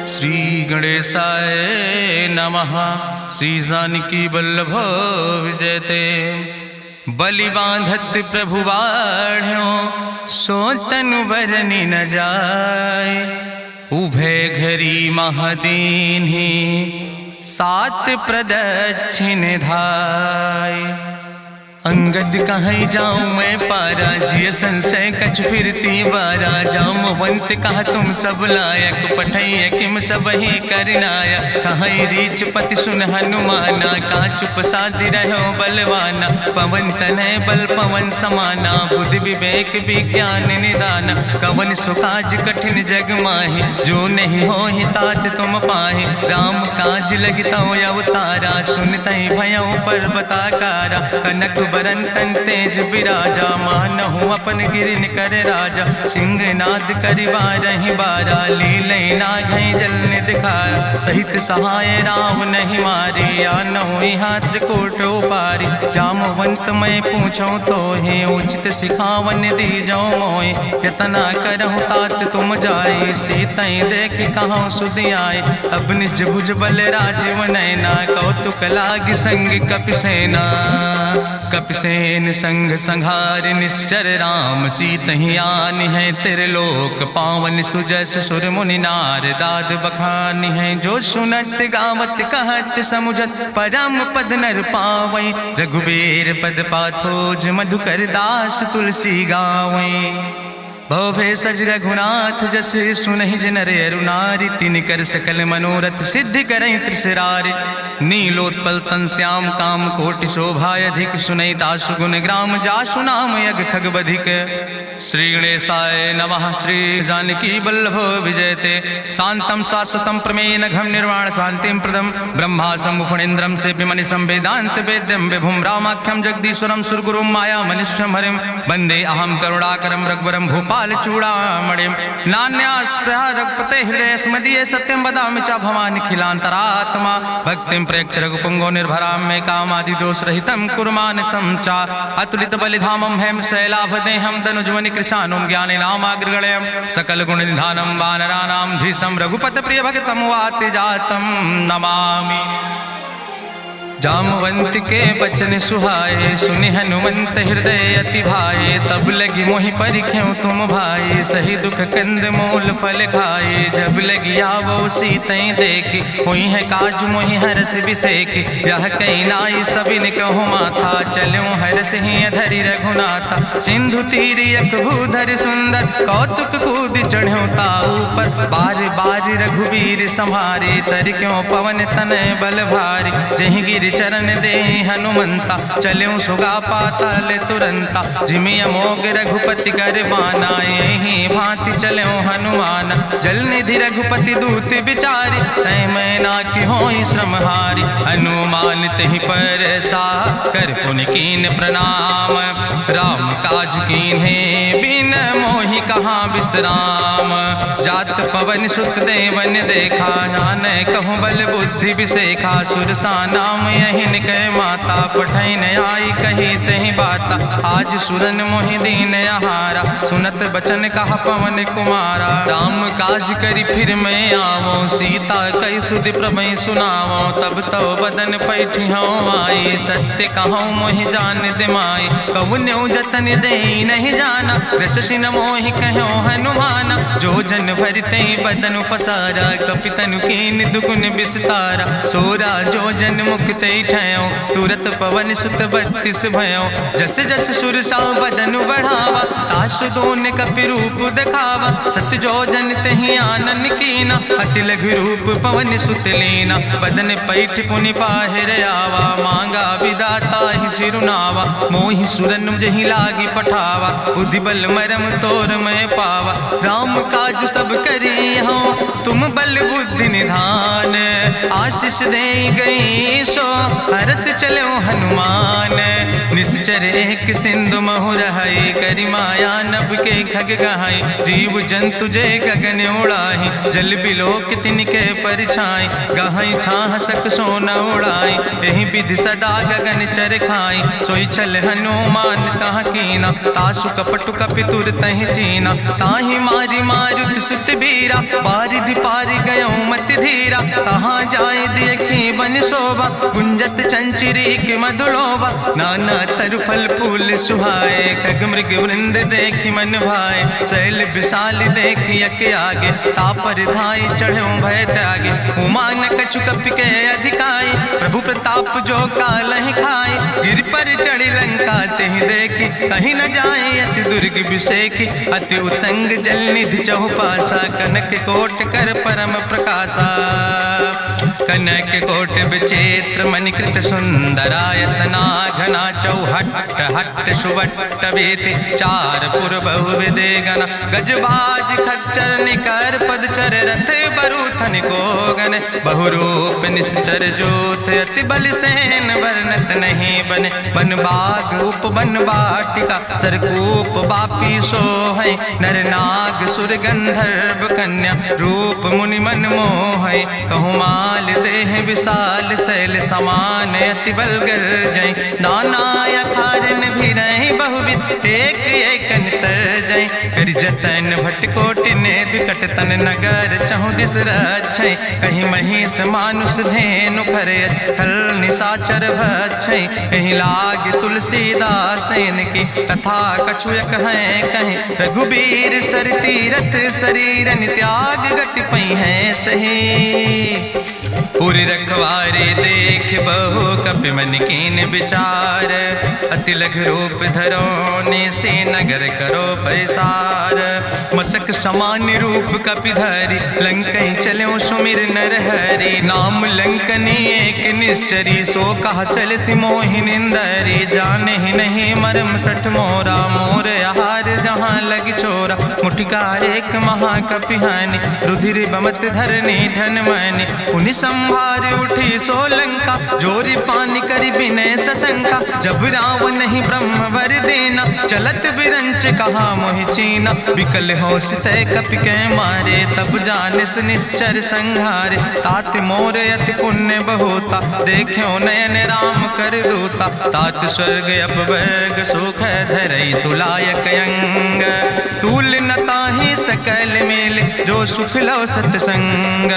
श्री गणेशाय नमः। श्री जानकी वल्लभ विजयते। बलि बांधत प्रभु बाढ़ो सो तनु बरनि न जाय। उभय घरी महादीन्हि सात प्रदक्षिण धाय। अंगद कहीं जाऊं मैं पारा जिय संशय कछ फिरती बारा। जामवंत कहा तुम सब लायक पठैय किम सब ही करनाया। कहीं रीच पति सुन हनुमाना कहा चुप साधि रहो बलवाना। पवन तनय बल पवन समाना बुद्धि विवेक विज्ञान निदाना। कवन सुकाज कठिन जग माहि जो नहीं हो ही तात तुम पाहि। राम काज लगता अवतारा सुनतहि भयउ पर्वताकारा। कनक बरन तन तेज बिराजा मानहु अपन गिरिन कर राजा। सिंह नाद करिवारहि बारा लीलय नागहि जल निधिखारा। सहित सहाय राम नहीं मारे आनहु यहाँ त्रिकोट उपारी। जामवंत मैं पूछूं तो हे उचित सिखावन दीजो मोय। यतना करहु तात तुम जाए सीतई देख कहूँ सुधि आए। अब निज भुज बल राजीव नैना कौतुक लाग संग कपिसेना। कपिसेन संग संहार निश्चर राम सीतहि आनि है त्रिलोक पावन। सुजस सुर मुनि नार दाद बखानि है। जो सुनत गावत कहत समुझत परम पद नर पावै। रघुबीर पद पाथोज मधुकर दास तुलसी गावै। भव भेषज रघुनाथ जस सुनहि जिनर अरुनारि। तिन कर सकल मनोरथ सिद्धि करहि त्रिसरारि। नीलोत्पल तन श्याम काम कोटि शोभाय अधिक। सुनहि दासु गुण ग्राम जासु नाम यज्ञ खग बधिक। श्री गणेशाय नमः। श्री जानकी वल्लभ विजयते। शांतम शाश्वतम प्रमेय घम निर्वाण शांतिम प्रदम। ब्रह्मा शंभु फणीन्द्रम से विमनिशं वेदांत वेद्यम विभुम रामाख्यम जगदीश्वरम सुरगुरुम माया मनिष्यम हरिम। वंदे अहम करुणाकरम रघुवरम भूपाल चूड़ामणिम। नान्यास्पृहा रघुपते हृदय स्मदीय सत्यम वदामि च भवानि खिलांतरात्मा। भक्तिम प्रयच्छ रघुपुंगो निर्भराम मे कामादि दोष रहितम कुर्मानसं च। अतुलित बलिधामम हेम शैलाभदेहम दनुजवनि कृशानुम ज्ञाने नामाग्रगणयम। सकल गुण निधानम वानराणाम धीशम रघुपत प्रिय भक्तम वाति जातम नमामि। जामवंत के बचन सुहाए सुनि हनुमंत हृदय अति भाए। तब लगी मोहि परिख्यों तुम भाई सही दुख कंद मूल फल खाए। जब लगी आवो सीतई देखी हुई है काज मोहि हरस बिसेकी। यह कई नाई सबिन कहु माथा चलो हरस ही धरि रघुनाथा। सिंधु तीर यक भूधर सुंदर कौतुक कूद चढ़्यो ताऊ पर। बार बार रघुवीर संहारे तर क्यों पवन तनय बल भारी। जहि गिर चरण दे हनुमंता चल्यों सुगा पाताल तुरंता। जिमि अमोघ रघुपति कर बाना यही भांति चल्यों हनुमाना। जल निधि रघुपति दूत बिचारी तय मैना की होई श्रमहारी। हनुमान तहि पर सा कर पुनि कीन प्रणाम। राम काज कीन्हे बिन मोहि कहाँ विश्राम। जात पवन सुत देवन देखा नानक कहूँ बल बुद्धि विसेखा। सुरसा नाम यहिन कह माता पठैन आई कही तहि बाता। आज सुरन मोहि दीन आहारा सुनत बचन कहा पवन कुमारा। राम काज करी फिर मैं आवो सीता कई सुधि प्रभु सुनावो। तब तो बदन पैठी हूँ आई सत्य कहूँ मोहि जान दिमाई। कहुन्यु जतन दे नहीं जाना रसिन मोहि कहो हनुमाना। जो जन भरते बदन पसारा कपितनु कीन दुगुन विस्तारा। सोरा जो जन मुक्त ठयो तुरत पवन सुत 32 भयो। जस जस सुरसा बदन बढ़ावा तासु दोन कपि रूप दिखावा। सत्य जो जन तहि आनन कीना अति लघु रूप पवन सुत लीना। बदन पैठ पुनि पाहिर आवा मांगा विदाता ही सिरुनावा। मोहि सुरन जहि लागी पठावा बुद्धि बल मरम तोर मैं पावा। राम काज सब करी हो तुम बल बुद्धि निधान। आशीष दे गई सो हरस चलो हनुमान। निश्चर एक सिंधु महु रहाई करी माया नभ के खग गहाई। जीव जंतु जे गगन उड़ाई जल बिलोक तिनके परछाई। गहाई छाह सक सोन उड़ाई यही विधि सदा गगन चर खाई। सोई चल हनुमान तह कीना तासु कपटु कपितुर तहि चीना। ताहि मारी मारुत सुत बीरा बारिधि पारि गयो मति धीरा। तहाँ जाय देखी बन शोभा गुंजत चंचिरी के मधुलोभा। नाना तरु फल फूल सुहाए खग मृग वृंद देखी मन भाए। शैल विशाल देखी यके आगे तापर धाई चढ़ो भय त्यागे। उमान कछु कपि के अधिकाई प्रभु प्रताप जो कालहि खाई। गिर पर चढ़ी लंका तेहि देखी कहीं न जाए अति दुर्ग विषेखी। अति उतंग जल निधि चहुपासा कनक कोट कर परम प्रकाशा। कनक कोट विचित्र मणिकृत सुंदरायतना घना। चौहट्ट हट्ट सुवट्ट वेति चार पुर बहुविधे गना। गजबाज खच्चर निकर पदचर रथ बरूथन को गन। बहुरूप निश्चर जोत अति बल सेन वर्णत नहीं बने। बन बाग उप बन बाटिका सरकूप बापी सोहै। नर नाग सुर गंधर्व कन्या रूप मुनि मन मोहै। कहूँ माल देह विशाल शैल समान अति बलगर जय। नाना अखारन भी रही बहुविध एक एक अंतर जय। कर जतन भटकोटि ने विकट तन नगर चहु दिस रक्षै। कहीं महिष मानुष धेनु खरे खल निशाचर भक्षै। कहीं लाग तुलसीदास इनकी कथा कछुयक है कहीं। रघुबीर सर तीरथ शरीरन त्याग गति पई है सही। पूरी रखवारे देख बहु कपि मन कीन विचार। अति लघु रूप धरो से नगर करो पैसार। मसक समान रूप कपि धरि लंकई चलो सुमिर नर हरि। नाम लंकनी एक निश्चरी सो कहा चल सिमोहि निंदरी। जाने ही नहीं मरम सठ मोरा मोर आहार जहाँ लग चोरा। मुठिकार एक महाकपि हानि रुधिर बमत धरनी धन मानी। पुनि संभार उठी सोलंका जोरी पानी करी विनय सशंका। जब रावण नहीं ब्रह्म वर देना चलत बिरंच कहा मोहि चीना। विकल होश तय कपि के मारे तब जानिस निश्चर संहारे। तात मोर अति पुण्य बहुता देखो नयन राम कर रूता। तात स्वर्ग अपवर्ग सुख धरई तुलायक अंग। तूल न ताहि सकल मेल जो सुख लो सत्संग।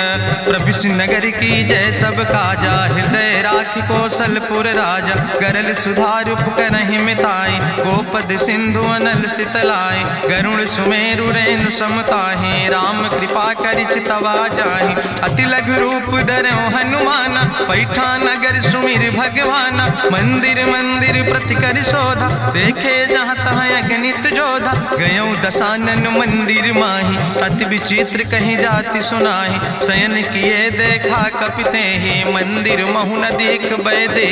प्रभिस नगर की जय सब काजा हृदय राखि कौशलपुर राजा। गरल सुधार करहि मिताई गोपद सिंधु अनल सितलाई। गरुण सुमेरु रेणु समताहि राम कृपा करि चितवा जाहि। अति लघु रूप धरो हनुमाना पैठा नगर सुमिर भगवाना। मंदिर मंदिर प्रति कर शोधा देखे जहाँ तहाँ अगणित जोधा। गयो दशानन मंदिर माही अति विचित्र कहीं जाति सुनाही। शयन किए देखा कपिते ही मंदिर महु न देख बैदे।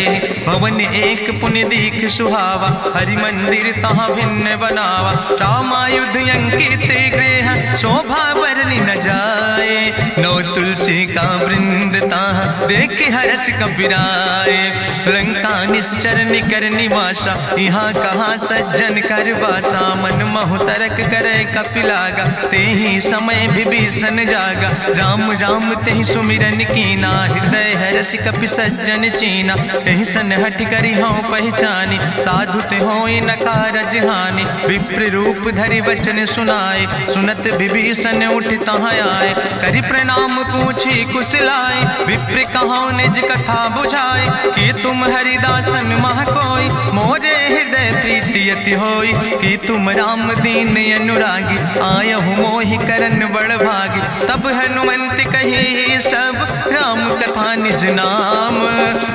भवन एक पुण्य दीख सुहावा हरि मंदिर तहाँ भिन्न बनावा। रामायुध अंकित गृह शोभा वर्णि न जाए। नौ तुलसी का वृंद ताहा देख हरस कबीराए। लंका निश्चर निकर निवासा यहाँ कहाँ सज्जन कर वासा। मन महु तरक करे कपिलागा तेहि समय विभीषण जागा। राम राम तेहि सुमिरन कीना हृदय हरस कपि सज्जन चीना। तेहि सन हट करी हूँ पहचानी साधु ते होई न कारज हानि। विप्र रूप धरि वचन सुनाए सुनत विभीषण उठ तहाँ आए। करि प्रणाम पूछी कुशलाए विप्र कहो निज कथा बुझाए। कि तुम हरिदासन मह कोई मोरे हृदय प्रीति अति होई। कि तुम राम दीन अनुरागी आयहु मोहि करन बड़ भागी। तब हनुमंत कही सब राम कथा निज नाम।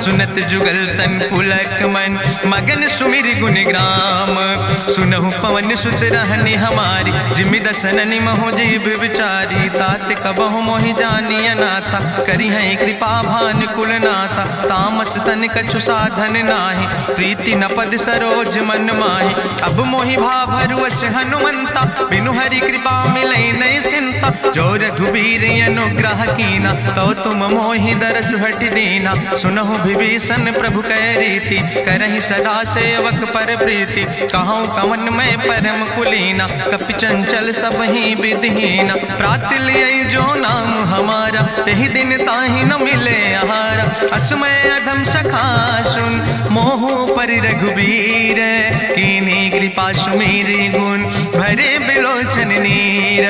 सुनत जुगल तन पुलक मन मगन सुमिर गुण ग्राम। सुनहु पवन सुत रहनी हमारी जिमि दसननि महु जीव विचारी। तात कबहु मोहि जानी अनाथा करी है कृपा भान कुलनाथा, तामस तन कछु साधन नाही, प्रीति न पद सरोज मन माही। अब मोहि भाभरुअस हनुमंता, बिनु हरि कृपा मिलै नहीं सिंता। जो रघुबीर अनुग्रह कीना, तो तुम मोहि दरस हट दीना। सुनहु विभीषण प्रभु कै रीति, करहि सदा सेवक पर प्रीति। कहूँ कवन में परम कुलीना, कपि चंचल सब ही विधिहीना। प्रात लियै जो नाम हमारा, तेहि दिन ताहि न मिले आहारा। असमय अधम सखा सुन, मोहु पर रघुबीर। कीन्ही कृपा सुमेरि गुण, भरे बिलोचन नीर।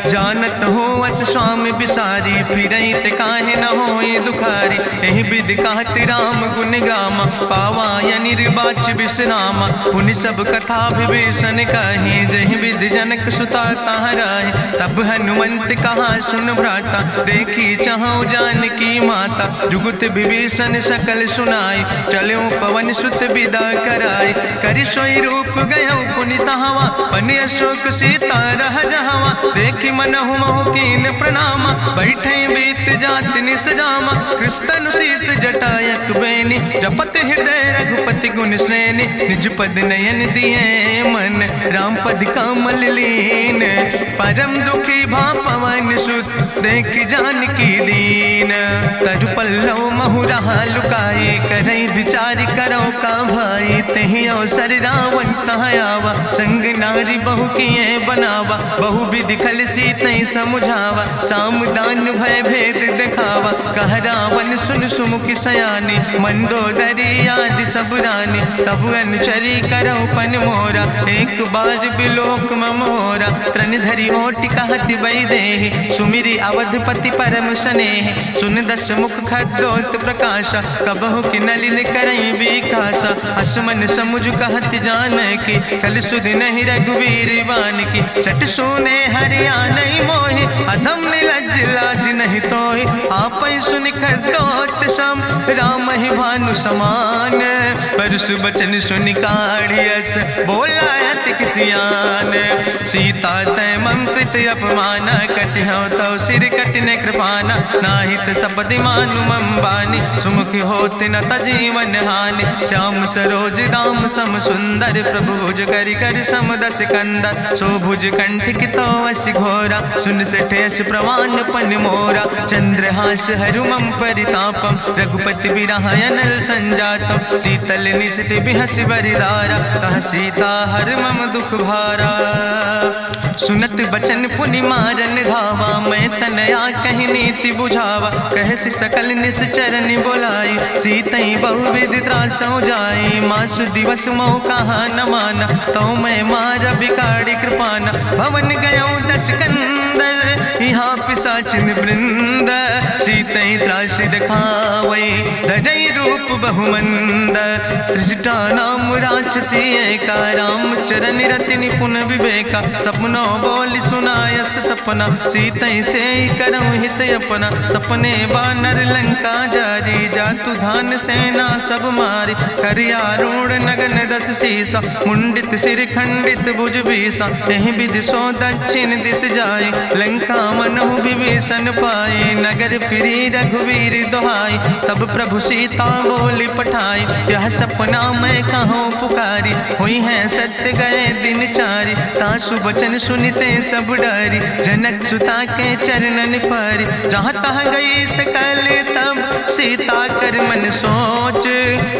जानत हो अस स्वामी बिसारी, फिरहि ते काहे न होई दुखारी। एहि विधि कहत राम गुण गामा, पावा या निर्बाच विश्रामा। पुनि सब कथा विभीषण कही, जहि विधि जनक सुता कहाँ राहि। तब हनुमंत कहा सुन भ्राता, देखी चाहूँ जानकी माता। जुगुत विभीषण सकल सुनाई, चलो पवन सुत विदा कराई। करि सोई रूप गयो पुनि तहवा, बनि अशोक सीता रह जहवा। देखी मनहु मोह कीन प्रणामा, बैठे बीत जात निस जामा। कृष्ण शीस जटायक बेनी, जपत हृदय रघुपति गुण श्रेणी। निज पद नयन दिए मन, राम पद कमल लीन। परम दुखी भा पवन सुत, देख जानकी दीन। तरु पल्लव महु रहा लुकाई, करई विचार करो का भाई। तेहि अवसर रावण तहाँ आवा, संग नारी बहु किए बनावा। बहु विधि खल सीतहि समुझावा, सामदान भय भेद दिखावा। कह रावण सुन सुमुखि सयानी, मंदोदरी आदि सब रानी। तब अनुचरी करहु पन मोरा, एक बाज बिलोक ममोरा। तृण धरि ओटि कहत वैदेही, सुमिरि अवधपति परम स्नेह। सुन दस मुख खद्योत प्रकाशा, कबहु कि नलिन करई बिकासा। असमन समुझ कहत जानकी, कल सुधि नहीं रघुवीर बान की। सट सुने हरिया नहीं मोहि, अधम निलज्ज लाज नहीं तोहि। आपै सुनि खद्योत सम, राम ही भानु समान। परसु बचन सुनि काढ़ियस, बोला अति किसियान। सीता तै मम कृत अपमान, कटिहौ तौ सिर कटिन कृपाना। नाहित सपदि मानु मम बानी, सुमुखि होत न तजीवन हानि। श्याम सरोज दाम सम सुंदर, प्रभु भुज करि कर सम दस कंदर। सो भुज कंठ कितो अस घोरा, सुन सठे अस प्रवान पन मोरा। चंद्रहास हरु मम परितापम, रघुपति बिरह अनल संजातम। शीतल निशित बिहसि बरिदारा, कह सीता हर मम दुख भारा। सुनत बचन पुनि मारन धावा, मैं तनया कहि नीति बुझावा। कहसि सकल निश्चरन बोलाई, सीतई बहुविधि त्रासौ जाई। मासु दिवस मोह कहा न माना, तो मैं मार बिकाड़ी कृपाना। भवन गयो दस कंदर, यहाँ पिशाचिन वृंद। सीतई त्रास दिखावै, धजई रूप बहुमंद। त्रिजटा नाम राक्षसी एका, राम चरण रति निपुण विवेका। सपनो बोल सुनायस सपना, सीतई से करऊँ हित अपना। सपने बानर लंका जारी, जातु धान सेना सब मारी। करियारूढ़ नगन दस सीसा, मुंडित सिर खंडित भुज बीसा। एहि विधि सो दक्षिण दिस जाई, लंका मनहु विभीषण पाई। नगर फिरी रघुवीर दोहाई, तब प्रभु सीता बोली पठाई। यह सपना मैं कहूँ पुकारी, हुई है सत्य गए दिन चारी। तासु बचन सुनिते सब डरी, जनक सुता के चरणन परी। जहाँ तहाँ गई सकल तब, सीता कर मन सोच।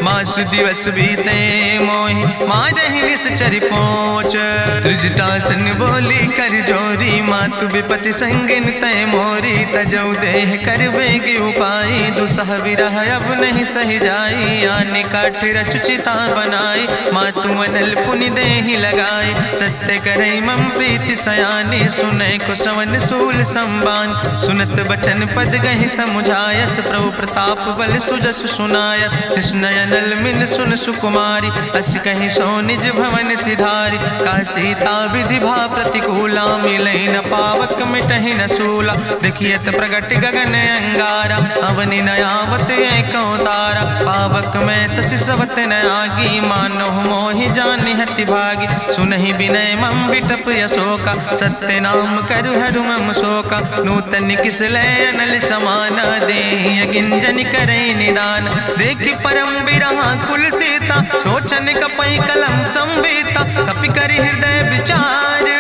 मासु दिवस बीते मोहि, मारहि निश्चर पहुँच। त्रिजटासन बोली कर जोरी, मातु विपति संगिन तय मोरी। तजौ देह कर बेग उपाय, दुसह विरह अब नहीं सही जाई। आने काठ रचुचिता बनाई, मातु अनल पुनि देहि लगाई। सत्य करई मम प्रीति सयानी, सुनै को श्रवण सूल संबान। सुनत बचन पद गहि समुझायस, प्रभु प्रताप बल सुजस सुनाय। कृष्णय नल मिल सुन सुकुमारी, अस कहि सो निज भवन सिधारी। का सीता विधि भा प्रतिकूला, मिलै न पावक मिटहि न सूला। देखियत प्रगट गगन अंगारा, अवनि न आवत एको तारा। पावक में शशि स्रवत सत्य न आगी, मानो मोहि जानि हति भागी। सुनहि विनय मम विटप अशोका, सत्य नाम करु हरु मम शोका। नूतन किस लय अनल समाना, देहि गिंजन करे निदान। देखि परम बिरहा कुल सीता, सोचन कपि कलम संवेता। कपि करि हृदय विचार,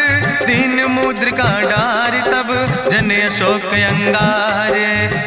दीन मुद्रिका डार। तब जन अशोक अंगार,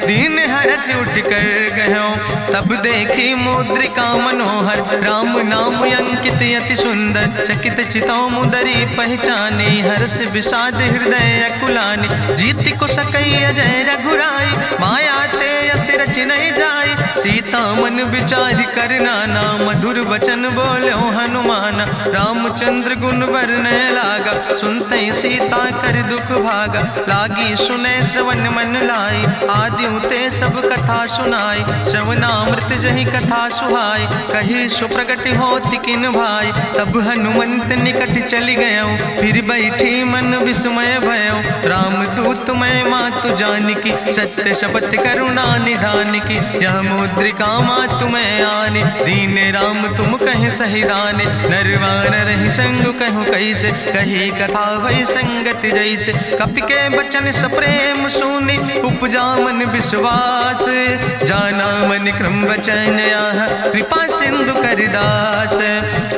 दीन हरस उठ कर गयो। तब देखी मुद्रिका मनोहर, राम नाम अंकित अति सुंदर। चकित चितौ मुदरी पहचाने, हर्ष विषाद हृदय अकुलानी। जीति को सकई अजय रघुराई, माया ते यस रच नहीं जाई। सीता मन विचार कर नाना, मधुर वचन बोलो हनुमाना। रामचंद्र गुण वर्णय लागा, सुनते सीता कर दुख भागा। लागी सुने श्रवण मन लाई, आदि ते सब कथा सुनाई। श्रवणामृत जहि कथा सुहाई, कही सुप्रगट होति किन भाई। तब हनुमंत निकट चली गयो, फिर बैठी मन विस्मय भयो। राम दूत मैं मातु जानकी, सत्य शपथ करुणा निधान की। यह मुद्रिका मातु मैं आने, दीन राम तुम कहे सही दाने। नरवान रही संग कहूँ कैसे, कही कथा वही संगत जैसे। कपि के बचन सप्रेम सुनी, उपजा मन विश्वास। जाना मन क्रम वचन आह, कृपा सिंधु करिदास।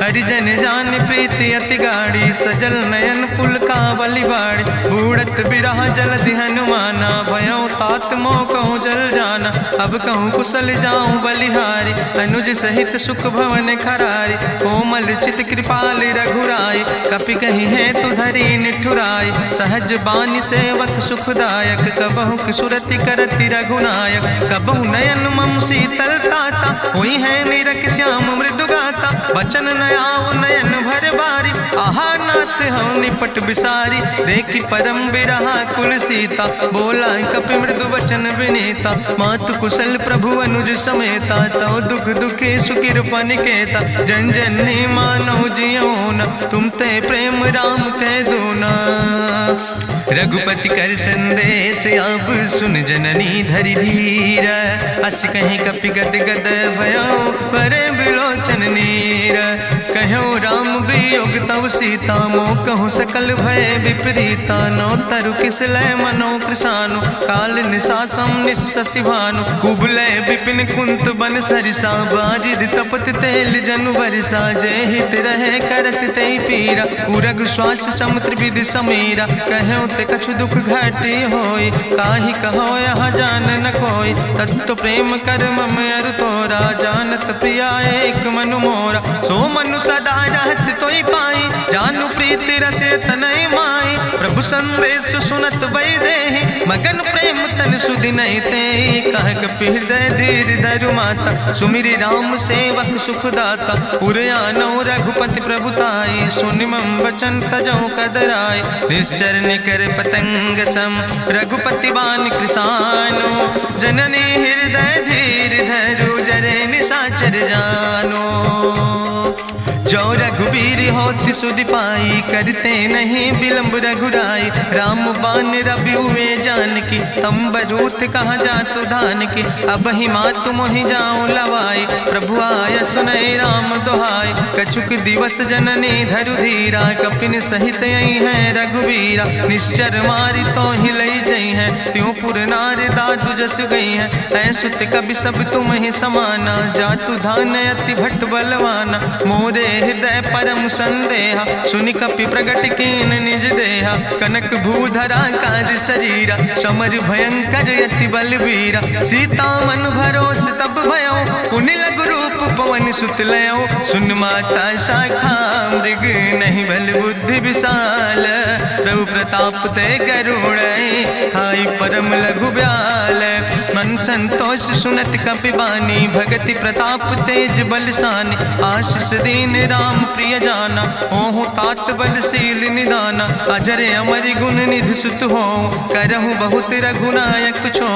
हरिजन जान प्रीति अति गाढ़ी, सजल नयन पुलकावली बाड़ी। बूढ़त बिरह जलधि हनुमाना, भयो तात मोह कहूँ जल जाना। अब कहूँ कुशल जाऊँ बलिहारी, अनुज सहित सुख भवन खरारी। कोमल चित कृपाल रघुराई, कपि कही है तु धरी निठुराई। सहज बानी सेवक सुखदायक, कबहु किशुरति करति रघुनायक। कबहु नयन मम शीतल ताता, हुई है निरख श्याम मृदु गाता। बचन नयाव नयन भर बारी, आहा नाथ हम निपट बिसारी। देखि परम बिरहा कुल सीता, बोला कपि मृदु वचन विनीता। मातु कुशल प्रभु अनुज समेता, तव दुख दुखी सुकृपा निकेता। जन जननी मानो जियो न, तुम ते प्रेम राम कह दो ना। रघुपति कर संदेश अब सुन जननी धरि धीर। अस कहीं कपि गद गद भयो, परे बिलोचन नीर। कहो राम वियोग तव सीता, मोह कहूँ सकल भय विपरीता। नौ तरु किस लय मनो कृशानु, काल निशासम निशि भानु। कुबलय विपिन कुंत बन सरिसा, बाजिद तपत तेल जनु बरिसा। जय हित रहे करत ते पीरा, उरग श्वास समुद्र विधि समीरा। कहो ते कछु दुख घाटी होई, काहि कहो यहाँ जान न कोई। तत्व प्रेम कर मम अरु तोरा, जानत प्रिया एक मनु मोरा। सो मनु सदा रहत तोई पाई, जानु प्रीति रसे तनय माई। प्रभु संदेश सुनत वै देहि, मगन प्रेम तन सुधि नहीं ते। कह कपि हृदय धीर धरु माता, सुमिरि राम सेवक सुख दाता। उरयानो रघुपति प्रभुताई, सुनि मम वचन तजौ कदराई। निश्चर निकर पतंग सम, रघुपति बान कृसानो। जननी हृदय धीर धरु, जरे निशाचर जानो। जो रघुवीर होति सुधि पाई, करते नहीं विलंब रघुराई। राम बान रवि हुए जानकी, तंबरूत कहाँ जातु धान की। अब ही मातु मोहि जाऊँ लवाई, प्रभु आय सुनय राम दुहाई। कछुक दिवस जननी धरु धीरा, कपिन सहित यही है रघुवीरा। निश्चर मारी तो ही लई जई है, त्यों पुर नार दादु जस गई है। ऐसुत कवि सब तुम ही समाना, जातु धान अति भट बलवाना। मोरे हृदय परम संदेहा, सुनि कपि प्रगट कीन निज देहा। कनक भूधरा काज शरीरा, समर भयंकर यति बलवीरा। सीता मन भरोस तब भयो, पुनि लघु रूप पवन सुत लयो। सुन माता शाखा मृग, नहीं बल बुद्धि विशाल। प्रभु प्रताप ते करुणै, खाई परम लघु ब्याल। मन संतोष सुनत कपि बानी, भगति प्रताप तेज बलसानी। आशीष दीन राम प्रिय जाना, ओहु तात बलशील निदाना। अजर अमर गुण निधि सुत हो, करहु बहुत रघुनायक छो।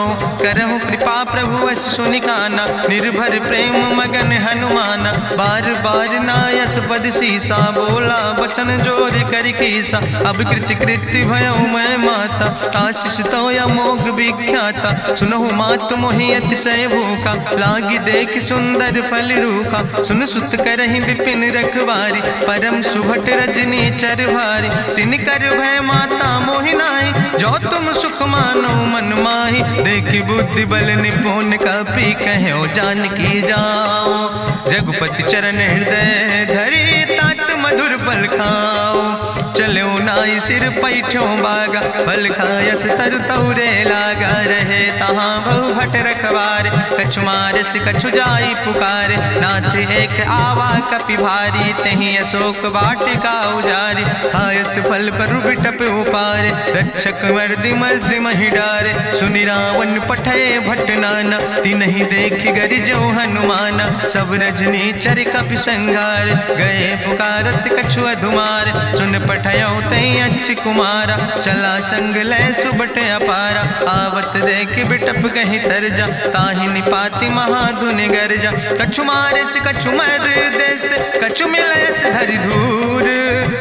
करहु कृपा प्रभु अस सुनिकाना, निर्भर प्रेम मगन हनुमाना। बार बार नायस पद सीसा, बोला वचन जोर कर कीसा। अब कृति कृति भयो मैं माता, आशीष तो अमोघ विख्याता। सुनहु मात मात मोहि अतिशय भूखा, लागी देख सुंदर फल रूखा। सुन सुत करहि विपिन रखवारी, परम सुभट रजनी चर भारी। तिन कर भय माता मोहि नाहि, जो तुम सुख मानो मन माहि। देखि बुद्धि बल निपुण कपि, कहो जानकी जाओ। जगुपति चरण हृदय धरि, तात मधुर फल खाओ। चलो नाई सिर पैठो बागा, फल खायस तरु तौरे लागा। रहे तहाँ बहु भट रखवारे, कछु मारस कछु जाई पुकारे। नाथ एक आवा कपि भारी, तहीं अशोक वाटिका उजारी। खायस फल पर बिटप उपारे, रक्षक मर्दि मर्दि महि डारे। सुनि रावण पठय भट नाना, तिन्हि देखि गरिजो हनुमाना। सब रजनी चर कपि संघार, गए पुकारत कछु अधुमार। सुन पठयो तई अच्छ कुमारा, चला संग लय सुबट अपारा। आवत देख बिटप कहीं तरजा, ताहि निपाति महाधुनि गर्जा। कछु मारस कछु मर देस, कछु मिलयस धरि धूर।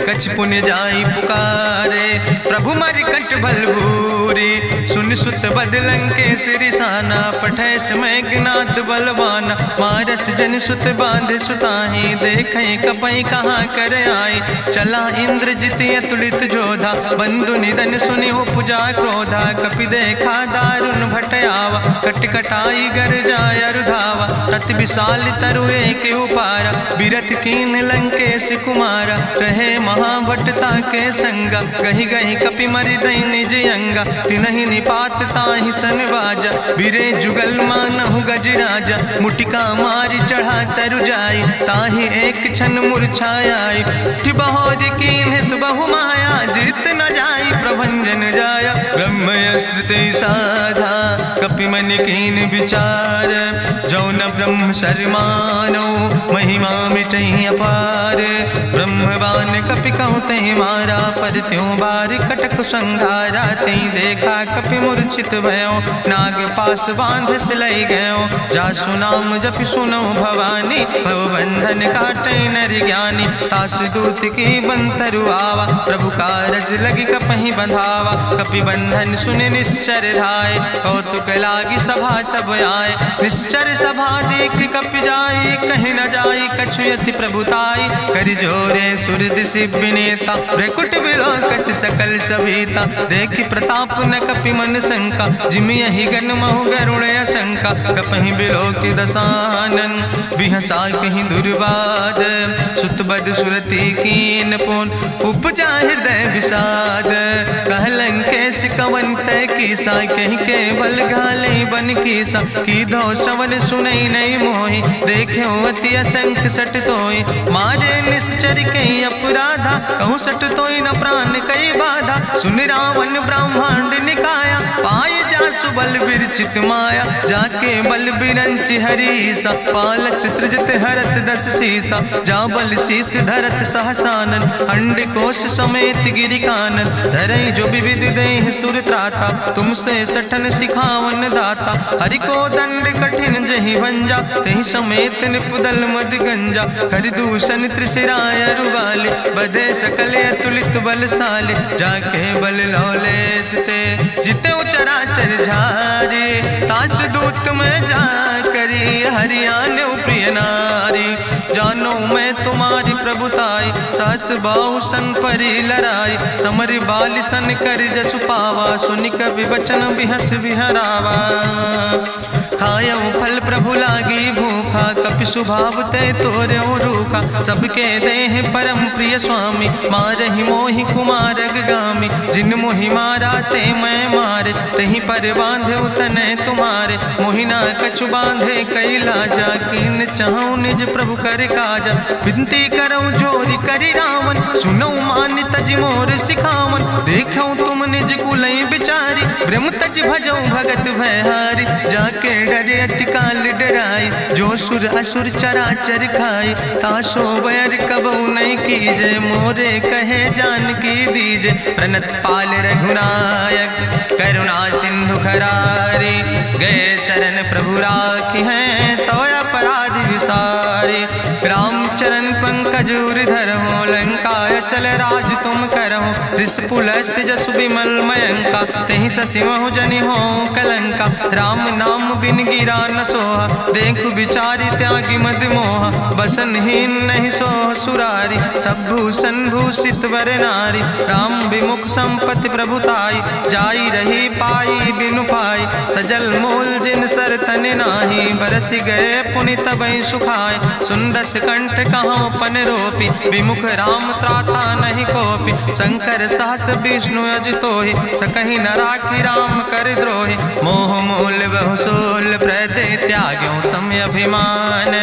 कछ पुण्य जाई पुकारे, प्रभु मर कंठ बल भूरी। सुन सुत बदलं के सिरिसाना, पठय समय ज्ञात बलवाना। मारस जन सुत बांध सुताही, देखें कपई कहाँ कर आई। चला इंद्रजित अतुलित जोधा, बंधु निधन सुनि उपजा क्रोधा। कपि देखा दारुण भटयावा, कट कटाई गर जाय रुधावा। तत विशाल तरु एक उपारा, बिरथ कीन लंकेश कुमारा। रहे महाभटता के संगा, गहि गहि कपि मरि दई निज अंगा। तिन्हि निपात ताहि सन बाजा, बिरे जुगल मानहु गजराजा। मुटिका मारि चढ़ा तरु जाई, ताहि एक क्षण मूर्छाई। बहोज कीन्ह बहु माया, जीत न जाई प्रभंजन जाया। ब्रह्मस्त्र ते साधा, कपि मन कीन विचार। जो न ब्रह्म शर्मानो, महिमा मिटई अपार। ब्रह्मवान कपि कहु तहि मारा, पर त्यों बार कटक संघारा। तई देखा कपि मूर्छित भयो, नाग पास बांध सिलई गयो। जासु नाम जपि सुनो भवानी, भव बंधन काटै नर ज्ञानी। तास दूत की बंतरु आवा, प्रभु कारज लगी कपहि बंधावा। कपि बंधन सुनि निश्चर धाय, कौतुक लागी सभा सब आए। निश्चर सभा देख कपि जाई, कहीं न जाई कछु यति प्रभुताई। कर जोरे सुर दिसि विनेता, भ्रकुट विलोकत सकल सभीता। देखि प्रताप न कपि मन शंका, जिमि यहि गन महु गरुण असंका। कपहि बिलोकि दसानन, बिहसा कहीं दुर्वाद। सुत बद सुरति कीन पुन, उपजा हृदय विषाद। कहलन केस कवन तय कीसा, कहीं केवल घाले बन कीसा। कीधो श्रवण सुनई नहीं मोहि, देख्यो अति असंख सट तोय। मारे निश्चर कई अपराधा, कहूँ सट तोय न प्राण कई बाधा। सुन रावण ब्रह्मांड निकाया, पाय जासु बल विरचित माया। जाके बल बिरंच हरीसा, पालक सृजत हरत दस सीसा। जा बल शीस धरत सहसानन, अंड कोश समेत गिरि कानन। धरई जो विविध देह सुर त्राता, तुमसे सठन सिखावन दाता। हरि को दंड कठिन जहि भंजा, तहि समेत निपुदल मद गंजा। कर दूषण त्रिशिराय रुवाले, बधे सकल अतुलित बलशाले। जाके बल लौलेस ते, जिते चराचर झारे। तास दूत में जा करी, हरियाण प्रिय नारी। जानो मैं तुम्हारी प्रभुताई, सास बाहु सन परी लड़ाई। समर बाल सन कर जसु पावा, सुनि कवि वचन बिहस बिहरावा। खायो फल प्रभु लागी भूखा, कपि स्वभाव ते तोर्यो रूखा। सबके देह परम प्रिय स्वामी, मारहि मोहि कुमार गामी। जिन मोहि मारा ते मैं मारे, तहीं पर बांधे तनै तुम्हारे। मोहि ना कछु बांधे कई लाजा, कीन चाहूं निज प्रभु कर काजा। विनती करऊं जोरि करि रावण, सुनऊ मान तज मोर सिखावन। देखऊं तुम निज कुलई बिचारी, ब्रह्म तज भजऊं भगत भयहारी। जाके डरे अति काल डराई, जो सुर असुर चराचर खाई। तासो बैर कबऊ नहीं कीजे, मोरे कहे जानकी दीजे। प्रणत पाल रघुनायक, करुणा सिंधु खरारी। गए शरण प्रभु राखी हैं, तो अपराध विसारी। रामचरण पंकज धर हो, लंका आय चल राज तुम करहु, ऋष पुलस्त जसु विमल मयंका, तेहि ससिमहु जनि हो कलंका। राम नाम बिन गिरा न सोहा, देखु विचारि त्यागी मद मोहा। बसनहीन नहीं सोह सुरारी, सब भूषण भूषित वर नारी। राम विमुख संपत्ति प्रभुताई, जाई रही पाई बिनु पाई। सजल मूल जिन सर तन नाही, बरस गए पुनि तबहि सुखाय। सुंदस कंठ कहाँ पन रोपी, विमुख राम त्राता नहीं कोपी। शंकर सहस विष्णु अजितोहि, सकहि न राखि राम कर द्रोहि। मोह मूल बहु सोल प्रदे, त्याग्यों तम अभिमान।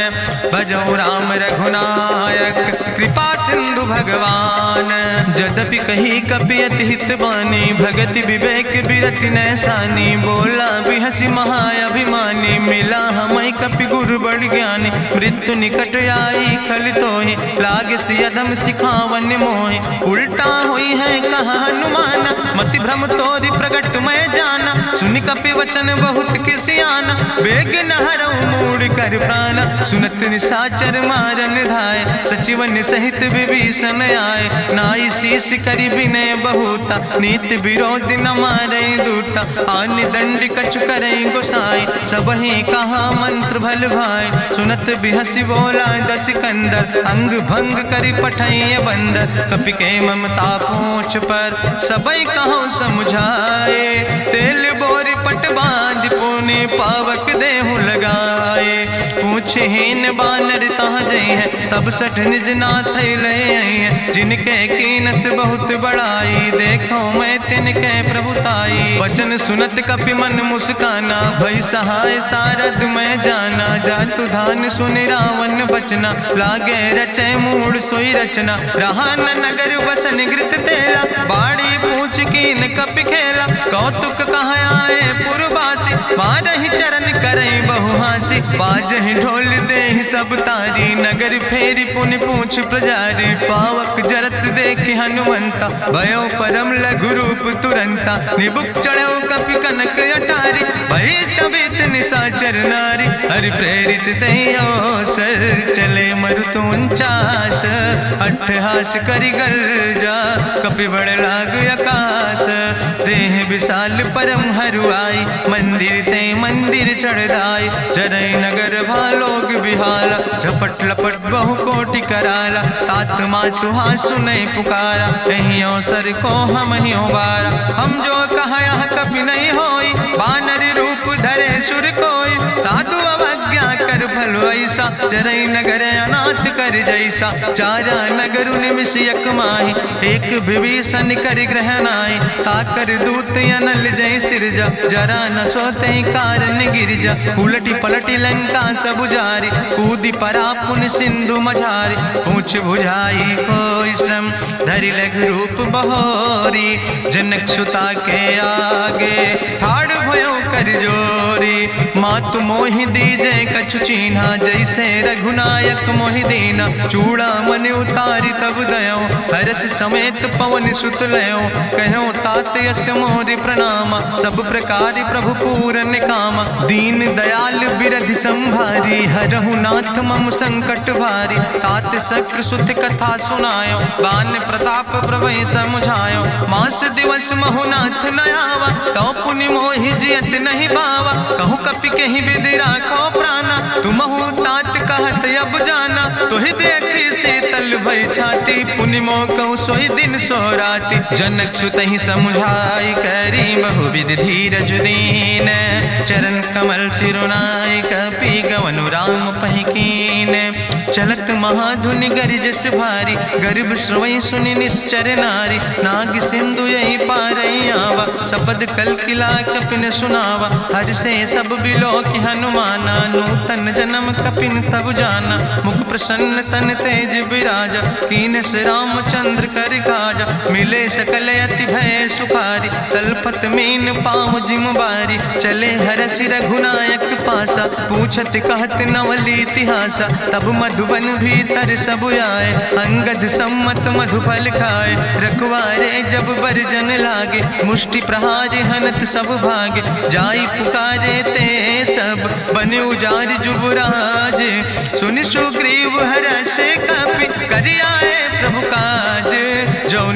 भजौ राम रघुनायक, कृपा सिंधु भगवान। जदपि कही कपि अति हित बानी, भगति विवेक बिरति नैसानी। बोला बिहसि महाअभिमानी, मिला हमय कपि गुरु बड़ ज्ञानी। मृत्यु निकट आई खल तोहि, लागे सियदम सिखावन मोहि। उल्टा हुई है कहा हनुमान, मति भ्रम तोरि प्रगट मैं जाना। सुनि कपि वचन बहुत किसियाना, बेग न हरऊ मूढ़ कर प्राण। सुनत निशाचर मारन धाय, सचिवन सहित विभीषण आए। नाई शीस करि विनय बहुता, नीति विरोध न मारै दूता। आन दंड कछु करै गोसाई, सबहि कहा मंत्र भल भाई। सुनत बिहसि बोला दस कंदर, अंग भंग करि पठैय बंदर। कपि के ममता पूछ पर, सबई कहो समुझाए। तेल बोरी पट बांध पुनि, पावक देहु लगाए। पूछहीन बानर तहाँ जई है, तब सठ निज नाथ ले आई है। जिनके कीनस बहुत बड़ाई, देखो मैं तिनके प्रभुताई। वचन सुनत कपि मन मुस्काना, भई सहाय सारद मैं जाना। जातु धान सुनि रावण बचना, लागे रचय मूढ़ सोई रचना। रहा न नगर बसन घृत तेला, बाड़ी पूछ कीन कपि खेला। कौतुक कहाँ आए पुरवासी, मारहि चरण करई बहुहासी। बाजहि ढोल देहि सब तारी, नगर फेरी पुनि पूछ प्रजारी। पावक जरत देखि हनुमंता, भयो परम लघु रूप तुरंता। निबुक चढ़ो कपि कनक अटारी, भई सवित निशाचर नारी। हरि प्रेरित तहि अवसर, चले मरुत 49। अट्ठहास करि गर्जा, कपि बड़ लाग आकाश। देह विशाल परम हरुआई, मंदिर ते मंदिर चढ़ाई। जरै नगर भालोग बिहाला, झपट लपट बहु कोटि कराला। तात मातुहा सुनै पुकारा, कहीं अवसर को हम ही बारा। हम जो कहा यह कभी नहीं होई, बानर रूप धरे सुर कोई। साधु अवज्ञा कर भल ऐसा, जरै नगर अनाथ कर जैसा। चारा नगर निमिष यक माही, एक विभीषण कर ग्रह नाई। ताकर दूत अनल जय सिरजा, जरा न सोते कारण गिरजा। उलटी पलटी लंका सब जारी, कूदी परा पुन सिंधु मझारी। पूछ बुझाई कोई श्रम, धरि लघु रूप बहोरी। जनक सुता के आगे, ठाड़ भयो कर जोरी। मातु मोहि दीजे कछु चीन्हा, जैसे रघुनायक मोहि दीना। चूड़ा मन उतारी तब दयो, हरस समेत पवन सुत लयो। कहो तात यस मोरि प्रणामा, सब प्रकार प्रभु पूरन कामा। दीन दयाल बिरधि संभारी, हरहु नाथ मम संकट भारी। तात शक्र सुत कथा सुनायो, बान प्रताप प्रभय समुझायो। मास दिवस महु नाथ न आवा, तो पुनि मोहि जियत नहीं बावा। कहु कपि कहि विधि राखो प्राणा, तुमहु तात कहत अब जाना। तोहि देखी शीतल भई छाती, पुनि मोह कहु सोई दिन सोराती। जनक सुतहि समुझाई, करी बहु विधि धीरज दीन। चरण कमल सिरुनाई, कपि गवनु राम पहि कीन। चलत महाधुनि गरिजस भारी, गर्भ श्रवई सुनि निश्चर नारी। नाग सिंधु यही पारई आवा, सबद कल किला कपिन सुनावा। हर से सब बिलो कि हनुमाना, नूतन जन्म कपिन तब जाना। मुख प्रसन्न तन तेज विराजा, कीनस रामचंद्र कर काजा। मिले सकल अति भय सुखारी, तलपत मीन पाँव जिम बारी। चले हरस रघुनायक पासा, पूछत कहत नवल इतिहासा। तब मधुबन भीतर सब आए, अंगद सम्मत मधुफल खाए। रखवारे जब बरजन लागे, मुष्टि प्रहार हनत सब भागे। जाई पुकारे ते सब, बने उजार जुबराज। सुनि सुग्रीव हरषे कपि, करि आए प्रभु काज।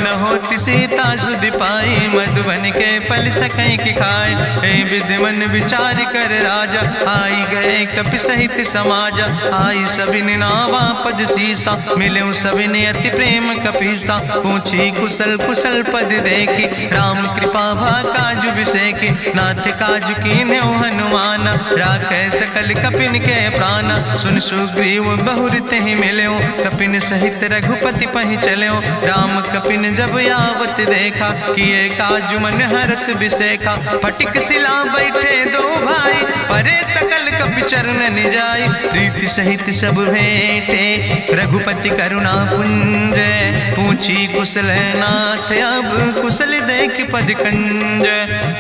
न होती सीता सुध पाई, मधुबन के फल सकै की खाए। हे विधि मन विचार कर राजा, आई गए कपि सहित समाजा। आई सबिन नावा पद सीसा, मिले सबिन अति प्रेम कपीसा। पूछी कुशल कुशल पद देखी, राम कृपा भा काजु बिसेकी। नाथ काजु कीन्हे हनुमान, राखे सकल कपिन के प्राण। सुन सुग्रीव बहुर तेहि मिल्यो, कपिन सहित रघुपति पहि चल्यो। राम कपिन जब यावत देखा, किए काजु मन हरस बिसेखा। फटिक सिला बैठे दो भाई, परे सकल कपि चरण जाय। प्रीति सहित सब भेंटे, रघुपति करुणा पुंज। पूछी कुशल नाथ, अब कुशल देख पद कंज।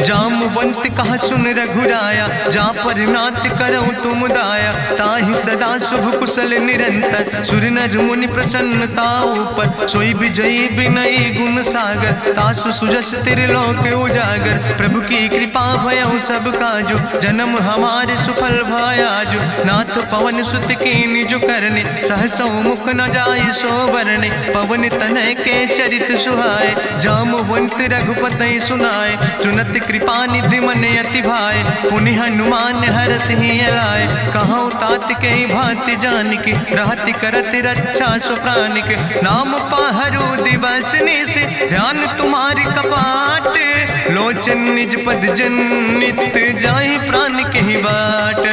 जामवंत कहा सुन रघुराया, जा पर नाथ करऊँ तुम दाया। ताहि सदा शुभ कुशल निरंतर, सुर नर मुनि प्रसन्नता ऊपर। सोई विजयी विनयी गुण सागर, तासु सुजस त्रिलोक उजागर। प्रभु की कृपा भयउ सब काजु, जन्म हमारे सुफल भयाजु। नाथ पवन सुत कीन्हि जो करने, सहसौ मुख न जाय सो बरने। पवन तनय के चरित सुहाए, जामवंत रघुपति सुनाए। सुनत कृपा निधि मन अति भाए, पुनि हनुमान हरषि लाए। कहौं तात के भांति जानिके, रहति करत रक्षा सो प्राणिके। नाम पाहरु दिवस निशि, ध्यान तुम्हारी कपाट। लोचन निज पद जनित, जाहि प्राण के ही बाट।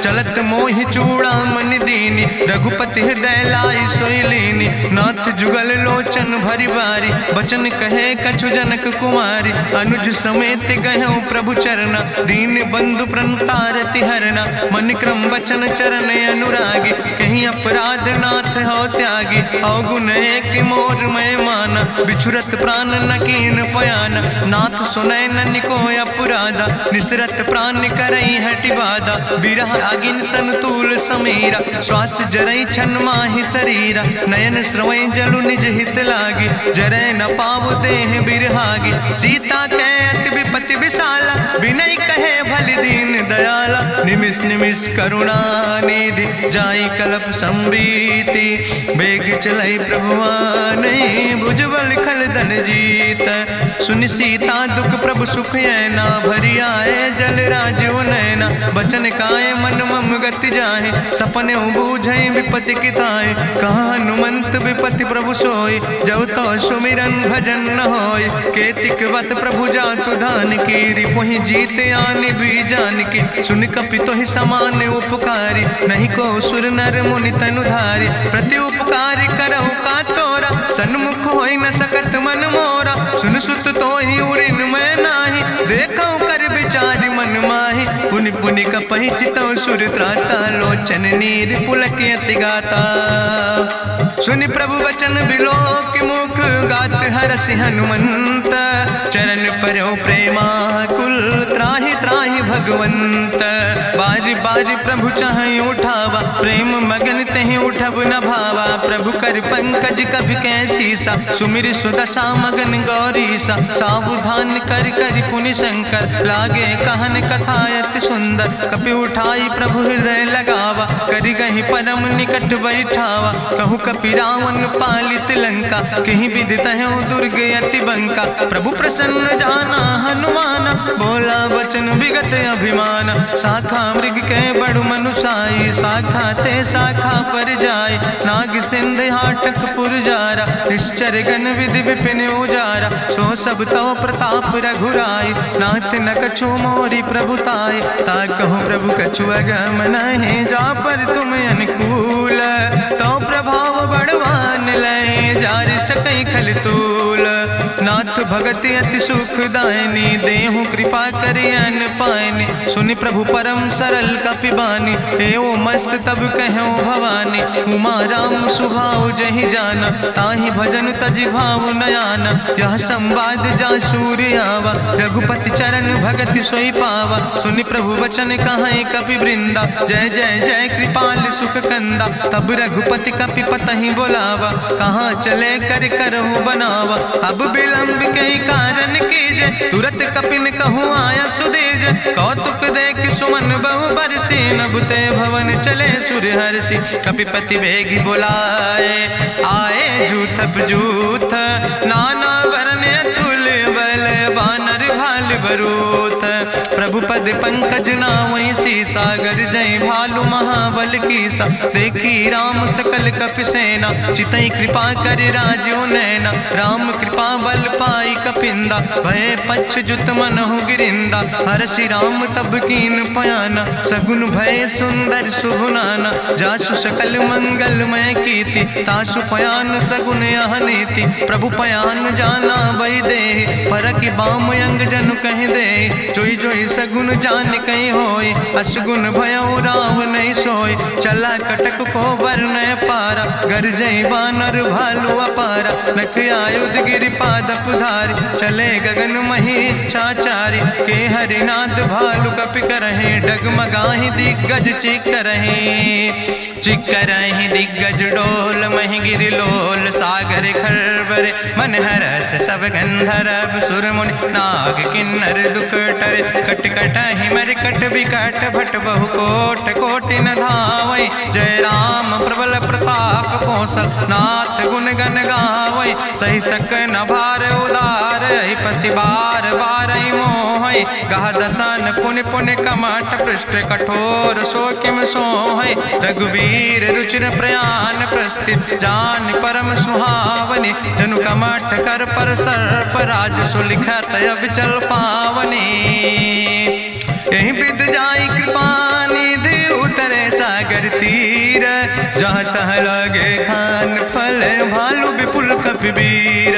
चलत मोहि चूड़ामणि दीनी, रघुपति हृदय लाई सोई लीनी। नाथ जुगल लोचन भरि बारी, बचन कहे कछु जनक कुमारी। अनुज समेत गहऊँ प्रभु चरना, दीन बंधु प्रणतारति हरना। मन क्रम बचन चरण अनुरागी, कहीं अपराध नाथ हो त्यागी। अवगुण एक मोर मैं माना, बिछुरत प्राण न कीन पयाना। नाथ सुनय ननि को अपराधा, निसरत प्राण करई हटि बाधा। बिरह आगिन तन तूल समीरा, श्वास जरई छन माहि शरीरा। नयन श्रवै जलु निज हित लागी, जरै न पाव देह बिरहागी। सीता के अति विपति विशाला, विनय कहे भलि दीन दयाला। निमिष निमिष करुणा निधि, जाई कलप संबीति। बेग चलई प्रभुवानी, भुजबल खल धन जीत। सुनि सीता दुख प्रभु सुख ऐना, भरि आए जल राजो नैना। बचन काए मन मम गति जाहे, सपने बूझई विपति किताए। कहा हनुमंत विपति प्रभु सोई, जब तो सुमिरन भजन न होय। केतिक वत प्रभु जातु धान की, रिपुहि जीत आनि भी जान की। सुन कपि तोहि समान उपकारी, नहीं को सुर नर मुनि तनुधारी। प्रति उपकार करहु का तोरा, सन्मुख होई न सकत मन मोरा। सुन सुत तोहि उरिन मैं नाही, देखौ कर विचार मन माहि। पुनि पुनि कपहि चितौ सुर त्राता, लोचन नीर पुलक अति गाता। सुनि प्रभु वचन बिलोक मुख, गात हरषि हनुमंत। चरण पर्यो प्रेमाकुल, त्राहि त्राहि भगवंत। बाज बाज प्रभु चाहि उठावा, प्रेम मगन तेहि उठब न भावा। प्रभु कर पंकज कभि कैसीसा, सुमिर सुदशा मगन गौरीसा। सावधान कर कर पुनि शंकर, लागे कहन कथा अति सुंदर। कपि उठाई प्रभु हृदय लगावा, करि गहि परम निकट बैठावा। कहु कपि रावण पालित लंका, कहीं विधि तहु दुर्ग अति बंका। प्रभु प्रसन्न जाना हनुमाना, बोला वचन विगत अभिमान। शाखा मृग के बड़ु मनुसाई, शाखा ते शाखा पर जाय। नाग सिंध हाटक पुरजारा, निश्चर गण विधि विपिन उजारा। सो सब तव प्रताप रघुराई, नाथ न कछु मोरी प्रभुताई। ता कहूँ प्रभु कछु अगम नहीं, जा पर तुम अनुकूल। तो प्रभाव बड़वान लय, जार सकई खल तूल। नाथ भगति अति सुखदायनी, देहु कृपा करि अन पायनी। सुनि प्रभु परम सरल कपिबानी, एओ मस्त तब कहूँ भवानी। उमा राम सुभाव जहि जाना, ताहि भजन तजि भाव नयाना। यह संवाद जा सूर्य आवा, रघुपति चरण भगति सोई पावा। सुनि प्रभु वचन कहाई कपि वृंदा, जय जय जय कृपाल सुख कंदा। तब रघुपति कपि पतहि बोलावा, कहाँ चले कर करहु बनावा। अब विलंब कई कारण कीजे, तुरत कपिन कहूँ आया सुदेज। कौतुक देख सुमन बहु बरसी, नभ ते भवन चले सुर हरषि। कपिपति वेगी बुलाए, आए जूथप जूथ, नाना रूथ। प्रभु पद पंकज नावै सीसा, गर्जै भालु महाबल कीसा। देखी राम सकल कपि सेना, चितई कृपा कर राजो नैना। राम कृपा बल पाई कपिंदा, भय पक्ष जुत मनहु गिरिंदा। हरषि राम तब कीन पयाना, सगुन भय सुंदर शुभ नाना। जासु सकल मंगलमय कीर्ति, तासु पयान सगुन यह नीति। प्रभु पयान जाना बई दे, परकि बाम अंग जन कह दे। जोई जोई सगुन जान कहीं होय, असगुन भयो राव नहीं सोय। चला कटक को वर्ण पारा, गर्जई बानर भालू अपारा। नख आयुध गिरि पादप धारी, चले गगन मही इच्छाचारी। के हरिनाद भालू कपि करहि, डगमगाहि दिग्गज चिक करहि। चिक करहि दिग्गज डोल, महि गिरि लोल सागर खरबर। मन हरस सब गंधर्व सुर मुनि, नाग किन्नर दुख टरे। कट कटहि मरकट विकट, भट बहु कोट कोटि न धावै। जय राम प्रबल प्रताप कौशल, नाथ गुण गण गावै। सही सक न भार उदार, पति बार बार मोहै। गह दसन पुनि पुनि कमठ, पृष्ठ कठोर सो किम सोहै। रघुवीर रुचिर प्रयाण प्रस्थित, जान परम सुहावनी। जनु कमठ कर पर सर्प, राज सुलिखत अविचल पावनी। यही विद जाई कृपा निधि, उतरे सागर तीर। जहाँ तह लगे खान फल, भालू विपुल कपिवीर।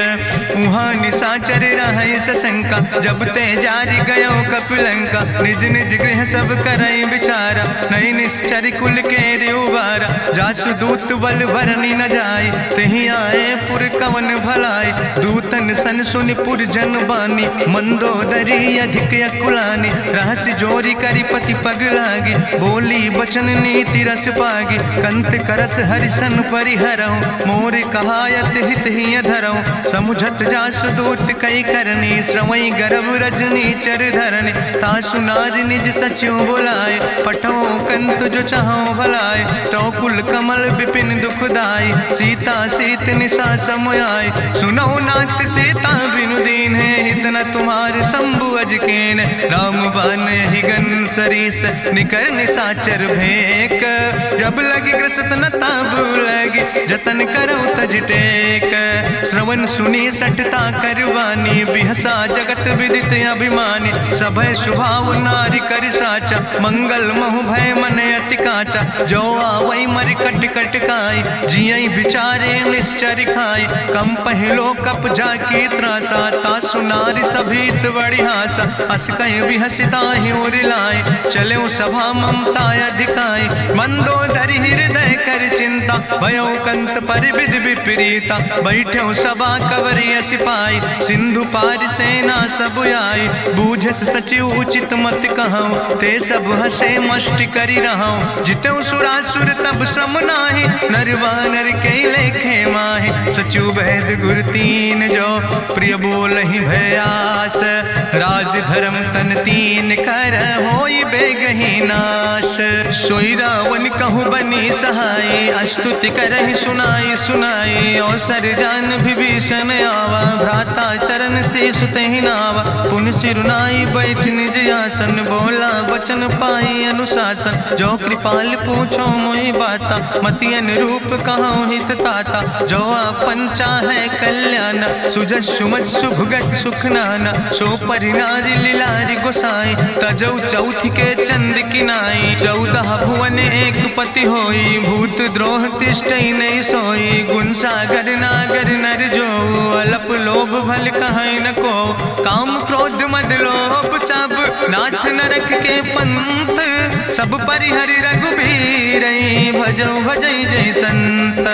वहाँ निशाचर रहे सशंका, जब ते जारी गयो कपिलंका। निज निज गृह सब करई विचारा, नहीं निश्चर कुल के रेउबारा। जासु दूत बल भरनी न जाय, तेहि आए पुर कवन भलाई। दूतन सन सुनि पुर जन बानी, मंदोदरी अधिक अकुलानी। रहस्य जोरी करी पति पग लागी, बोली बचन नीति रस पागी। कंत करस हरिसन परिहरऊँ, मोर कहायत हित ही धरऊँ। समुझत जासु दूत कई करनी, श्रवई गर्भ रजनी चर धरनी। तासु नार निज सचिव बुलाए, पठो कंत जो चाहो भलाए। तो कुल कमल विपिन दुखदाई, सीता सीत निशा समयाय। सुनो नाथ सीता बिनु दीन है, हित न तुम्हारे शंभु अजकेन। राम बान ही गन सरीस, निकर निशाचर भेक। जब लगी ग्रसत न ताब लगी, जतन करो तज टेक। श्रवण सुनी सटता करवानी, बिहसा जगत विदित अभिमानी। सभय स्वभाव नारी कर साचा, मंगल महु भय मन अति काचा। जो आवै मर कट कट खाई, जियई विचारे निश्चर खाई। कम पहलो कप जाकी त्रासा, तासु नारी सभीत बड़ी हासा। अस कह विहसिता ही लाए, चले सभा ममता अधिकाई। मंदोदरी हृदय कर चिंता, भयो कंत पर विध विपरीता। बैठे सभा कवरिय सिपाही, सिंधु पार सेना सब आई। बूझस सचिव उचित मत कहूँ, ते सब हसे मष्ट करी रहूँ। जितेऊ सुरासुर तब श्रम नाही, नर वानर के लेखे माहि। सचिव भेद गुर तीन जो, प्रिय बोल ही भयास। राज धर्म तन तीन कर, होई बेगही नाश। सोई रावण कहूँ बनी सहाय, अस्तुति करहि सुनाई सुनाई। अवसर जान विभीषण आवा, भ्राता चरण से सुतहि नावा। पुन सिरुनाई बैठ निज आसन, बोला वचन पाई अनुशासन। जो कृपाल पूछो मोहि बाता, मति अनुरूप कहूँ हित ताता। जो आपन चाहे कल्याण, सुजस सुमत सुभगत सुख नाना। सो परिनारी लीलारी गोसाई, तजौ चौथ के चंद किनाई। 14 भुवन एक पति होई, भूत द्रोह तिष्ठई नहीं सोई। गुण सागर नागर नर जो, अलप लोभ भल कहीं न को। काम क्रोध मद लोभ सब, नाथ नरक के पंथ। सब परिहरि रघुबीर, भजो भजई जय संत।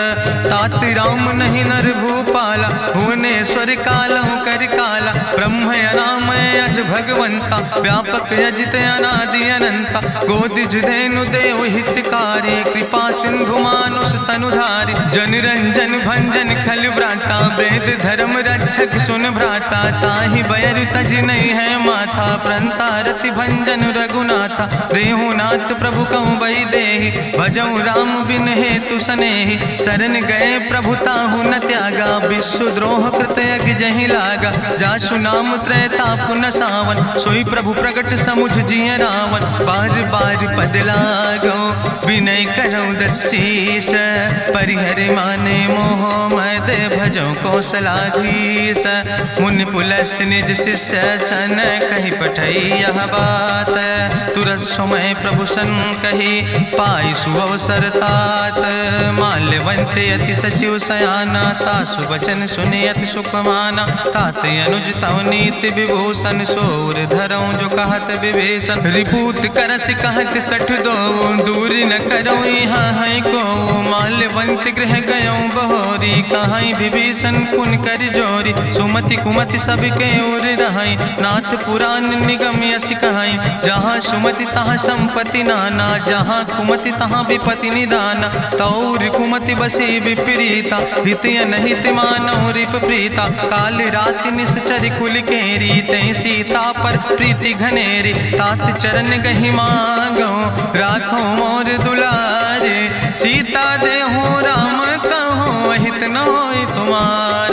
तात राम नहीं नर भूपाला, भुवनेश्वर कालहु कर काला। ब्रह्म अनामय अज भगवंता, व्यापक अजित अनादि अनंता। गोदिज धेनु देव हितकारी, कृपा सिंधु मानुष तनुधारी। जन रंजन भंजन खल व्राता, वेद धर्म रक्षक सुन भ्राता। ताहि बैर तज नहीं है माथा, प्रंता रति भंजन रघुनाथा। देहु नाथ प्रभु कहूँ बई देहि, भजऊ राम बिन हेतु सनेहि। शरण गए प्रभु ताहु न त्यागा, विश्व द्रोह कृत यज्ञ जहि लागा। जासु नाम त्रैताप न सावन, सोई प्रभु प्रगट समुझ जिय रावण। बार बार पद लागो विनय करौ दसीस, परिहर माने मोह मद भजो कौशलाधीश। मुनि पुलस्त निज शिष्य सन कहि पठई यह बात, तुरत समय प्रभु सन कही पाई सुअवसर तात। माल्यवंत अति सचिव सयाना, तासु वचन सुने अति सुख माना। तात अनुज तव नीति विभूषण, सोर धरऊं जो कहत विभीषण। रिपूत करस कहत सठ दो, दूर न करऊं यहाँ है को। माल्यवंत गृह गयऊं बहोरी, कहाई विभीषण पुन कर जोरी। सुमति कुमति सबके ओर रहाई, नाथ पुराण निगम यस कहाई। जहाँ सुमति तहाँ संपत्ति नाना, जहाँ कुमति तहाँ विपति निदाना। तौर कुमति बसी विपरीता, हित अनहित मानव रिप प्रीता। काल राति निश्चर कुल केरी, तै सीता पर प्रीति घनेरी। तात चरण गहि मांगो, राखो मोर दुलारे। सीता देहु राम कहो, अहित न होय तुम्हार।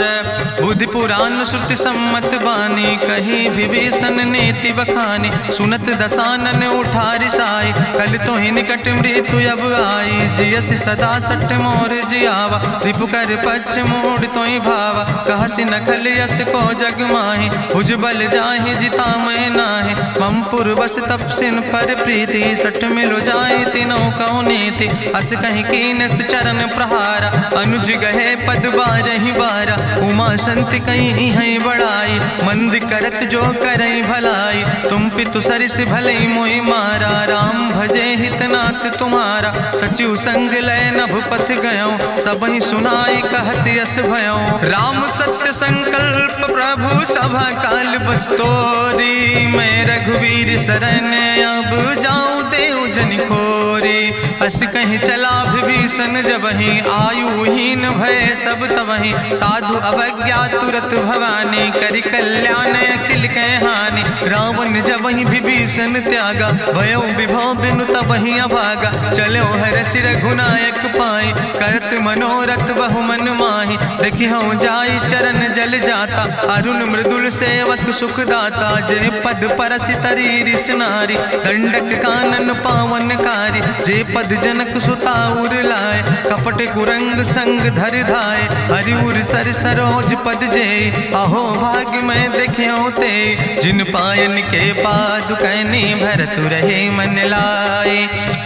बुद्धि पुराण श्रुति सम्मत बानी, कही विभीषण नीति बखानी। सुनत दसानन उठारि साई, कल तो ही निकट मृत्यु अब आई। जियसि सदा सठ मोर जियावा, रिपु कर पक्ष मोड़ तो ही भावा। कहसि नखल यस को जग माहि, भुज बल जाहि जिता मैं नाहि। ममपुर बस तपसिन पर प्रीति, सठ मिलो जाए तीनों कौ नीति। अस कहीं कीनस चरण प्रहारा, अनुज गहे पद बारहि बारा। उमा संत कहीं है बड़ाई, मंद करत जो करई भलाई। तुम पितु सरिस भले मोहि मारा, राम भजे हितनाथ तुम्हारा। सचिव संग लय नभ पथ गयो, सबहि सुनाई कहत यस भयो। राम सत्य संकल्प प्रभु सभा काल बस्तोरी। मैं रघुवीर शरण अब जाऊं देव जन खोरी। अस कहीं चला विभीषण जबहि, आयुहीन भय सब तबहि। साधु अवज्ञा तुरत भवानी, करि कल्याण अखिल कै हानि। रावण जबहि विभीषण त्यागा, भयो विभव बिनु तबहि अभागा। चलो हरषि रघुनायक पाई, करत मनोरथ बहु मन माहि। देखिहु जाई चरण जल जाता, अरुण मृदुल सेवक सुख दाता। जे पद परसि तरी रिस नारी, दंडक कानन पावन कारी। जे पद जनक सुता उर लाए, कपट कुरंग संग धर धाय। हरिउर सर सरोज पद जे, अहो भाग्य मैं देखियो ते। जिन पायन के पादुकैनी, भरत रहे मन लाए।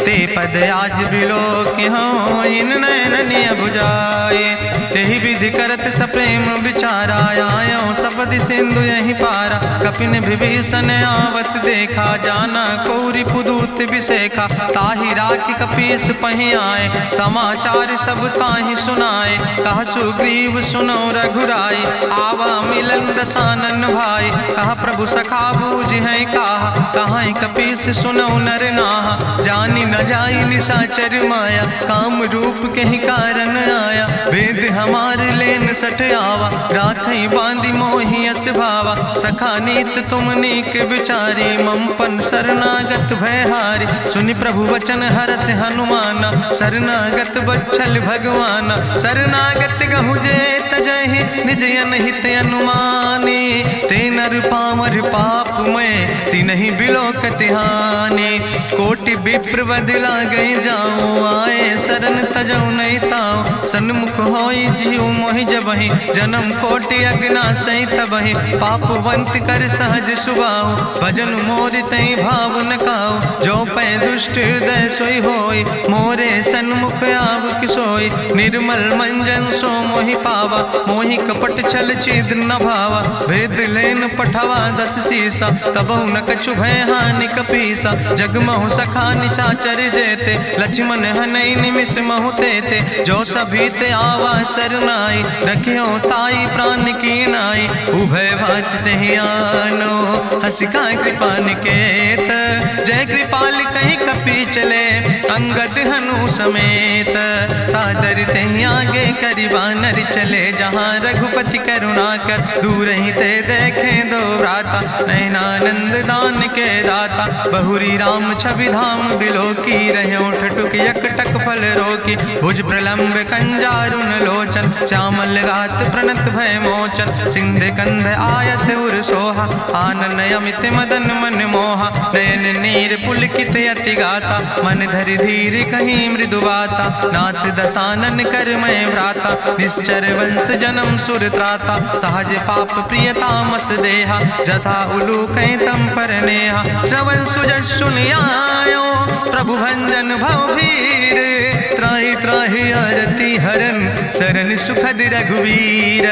ते पद आज बिलोक हो, इन नयन बुझाए। तेहि विधि करत सप्रेम विचारा, आयो सपदि सिंधु यही पारा। कपिन विभीषण आवत देखा, जाना कौरि पुदूत विशेखा। ताहि राखि कपीस पहि आए, समाचार सब ताहि सुनाए। कह सुग्रीव सुनो रघुराई, आवा मिलन दसानन भाई। कहा प्रभु सखा बूझ है कहा, कहाँ कपीस सुनो नर नाहा। जानी न जाई निशाचर माया, काम रूप के ही कारण आया। वेद हमार लेन सठ आवा, राखई बांधी मोहि अस भावा। सखा नीत तुम नीक विचारी, ममपन शरणागत भयहारी। सुनि प्रभु वचन हरस हनुमाना, शरणागत बच्छल भगवाना। शरणागत गहु जे तजहि, निज अनहित अनुमानी। ते नर पामर पाप में, तिनहि बिलोकत हानि। कोटि विप्र बदला गई जाऊं, आए शरण तजौ नहीं ताऊं। सन्मुख होई जीव मोहि जबहि, जन्म कोटि अग्ना सही तबहि। पापवंत कर सहज सुभाऊ, भजन मोरि तई भाव न काऊ। जो पै दुष्ट हृदय सोई होई, मोरे सन्मुख आव किसोई। निर्मल मंजन सो मोहि पावा, मोहि कपट छल छिद्र न भावा। भेद लेन पठवा दस सीसा, तबहु न कछु भय हानि कपीसा। जगमहु सखा निचाचर जेते, लक्ष्मण हनई निमिष महु तेते। जो सभी ते आवा सरनाई, रखियो ताई प्राण की नाई। उभय भात तेहि आनो, हसिका कृपा निकेत। जय कृपाल कहीं कपी चले, अंगद हनु समेत। सादर ते आगे करी बानर चले, जहाँ रघुपति करुणा कर दूर ही ते देखे दो व्राता। नयनानंद दान के दाता, बहुरी राम छवि धाम बिलो की रहे ठटुक यकटक फल रोकी। भुज प्रलंब कंजारुन लोचन, श्यामल गात प्रणत भय मोचन। सिंध कंध आयत उर सोहा, आनन अमित मदन मन मोहा। नयन नीर पुलकित अति गाता, मन धरि धीर कहीं मृदु बाता। नाथ दसानन कर मैं व्राता, निश्चर वंश जन्म सुर त्राता। सहज पाप प्रियतामस देहा, जथा उलूक तम पर नेहा। श्रवण सुजस सुनियायो, प्रभु भंजन भव भीर। त्राहि त्राहि आरती हरन, शरण सुखद रघुवीर।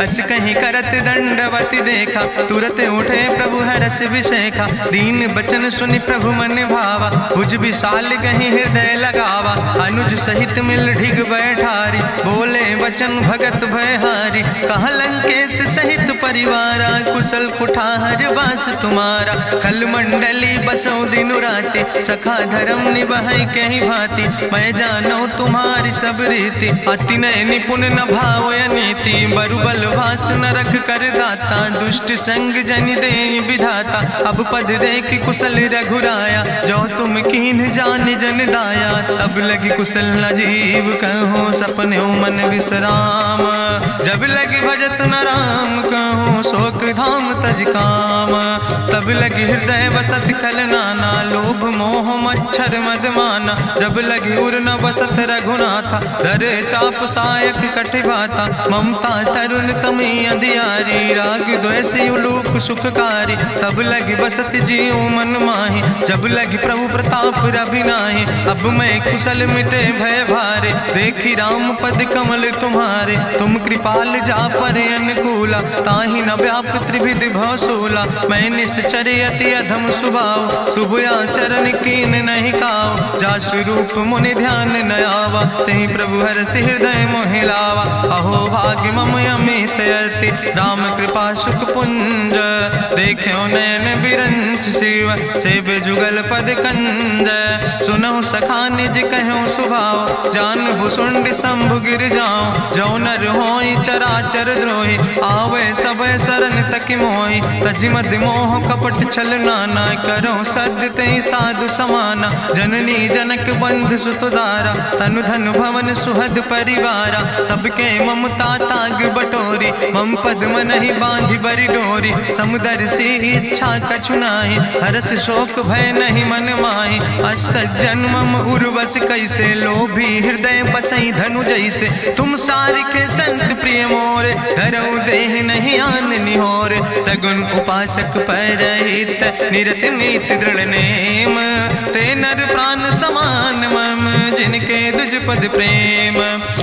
अस कहीं करत दंडवत देखा, तुरत उठे प्रभु हरस विशेखा। दीन बचन सुनि प्रभु मन भावा, भुज विशाल कहीं हृदय लगावा। अनुज सहित मिल ढिग बैठारी, बोले वचन भगत भयहारी। कहा लंकेश सहित परिवारा, कुशल कुठार बास तुम्हारा। कल मंडली बसो दिनु राति, सखा धर्म निभाई कहीं भांति। मैं जानो तुम्हारी सब रीति, अति नय निपुण न भाव नीति। बरुबल वास न रख कर दाता, दुष्ट संग जन दे विधाता। अब पद देख कुशल रघुराया, जो तुम कीन जान जन दाया। तब लगी कुशल न जीव कहो, सपने मन विश्राम। जब लगी भजत न राम कहो, शोक धाम तज काम। तब लगी हृदय बसत खल नाना, लोभ मोह मच्छर मद माना। जब लगी उर न बसत रघुनाथा, दर चाप सायक कटिभाता। ममता तरुण तमी अंधियारी, राग द्वेषी उलूक सुखकारी। तब लगी बसत जीव मन माही, जब लगी प्रभु प्रताप रवि नाही। अब मैं कुशल मिटे भय भारे, देखी राम पद कमल तुम्हारे। तुम कृपाल जा पर अनुकूला, ताहि न व्याप त्रिविध भवसूला। मैं निश्चर अति अधम स्वभाव, शुभ आचरण कीन नहीं काव। जा स्वरूप मुनि ध्यान न आवा, तेहि प्रभु हरषि हृदय मोहि लावा। अहो भाग्य मम अमित अति, राम कृपा सुख पुंज। देखो नयन बिरंच शिव, सेव जुगल पद कंज। सुनहु सखा निज कहूँ सुभाव, जान भुसुंड शंभु गिर जाऊं। जो नर होई चराचर द्रोही, आवे सब शरण तक मोहि। तज मद मोह कपट छल नाना, करो सद्य तेहि साधु समाना। जननी जनक बंध सुतदारा, तनु धन भवन सुहद परिवारा। सबके ममता ताग बटोरी, मम पद मन ही बांधि बरी डोरी। समुदर सी इच्छा कछु नाही, हरस शोक भय नहीं मन माही। असज्जन मम उर्वश कैसे, लोभी हृदय बसई धनु जैसे। तुम सारिके संत प्रिय मोरे, धरऊ देह नहीं आन निहोर। सगुन उपासक परहित, निरत नीति दृढ़ नेम। ते नर प्राण समान मम, जिनके दुज पद प्रेम।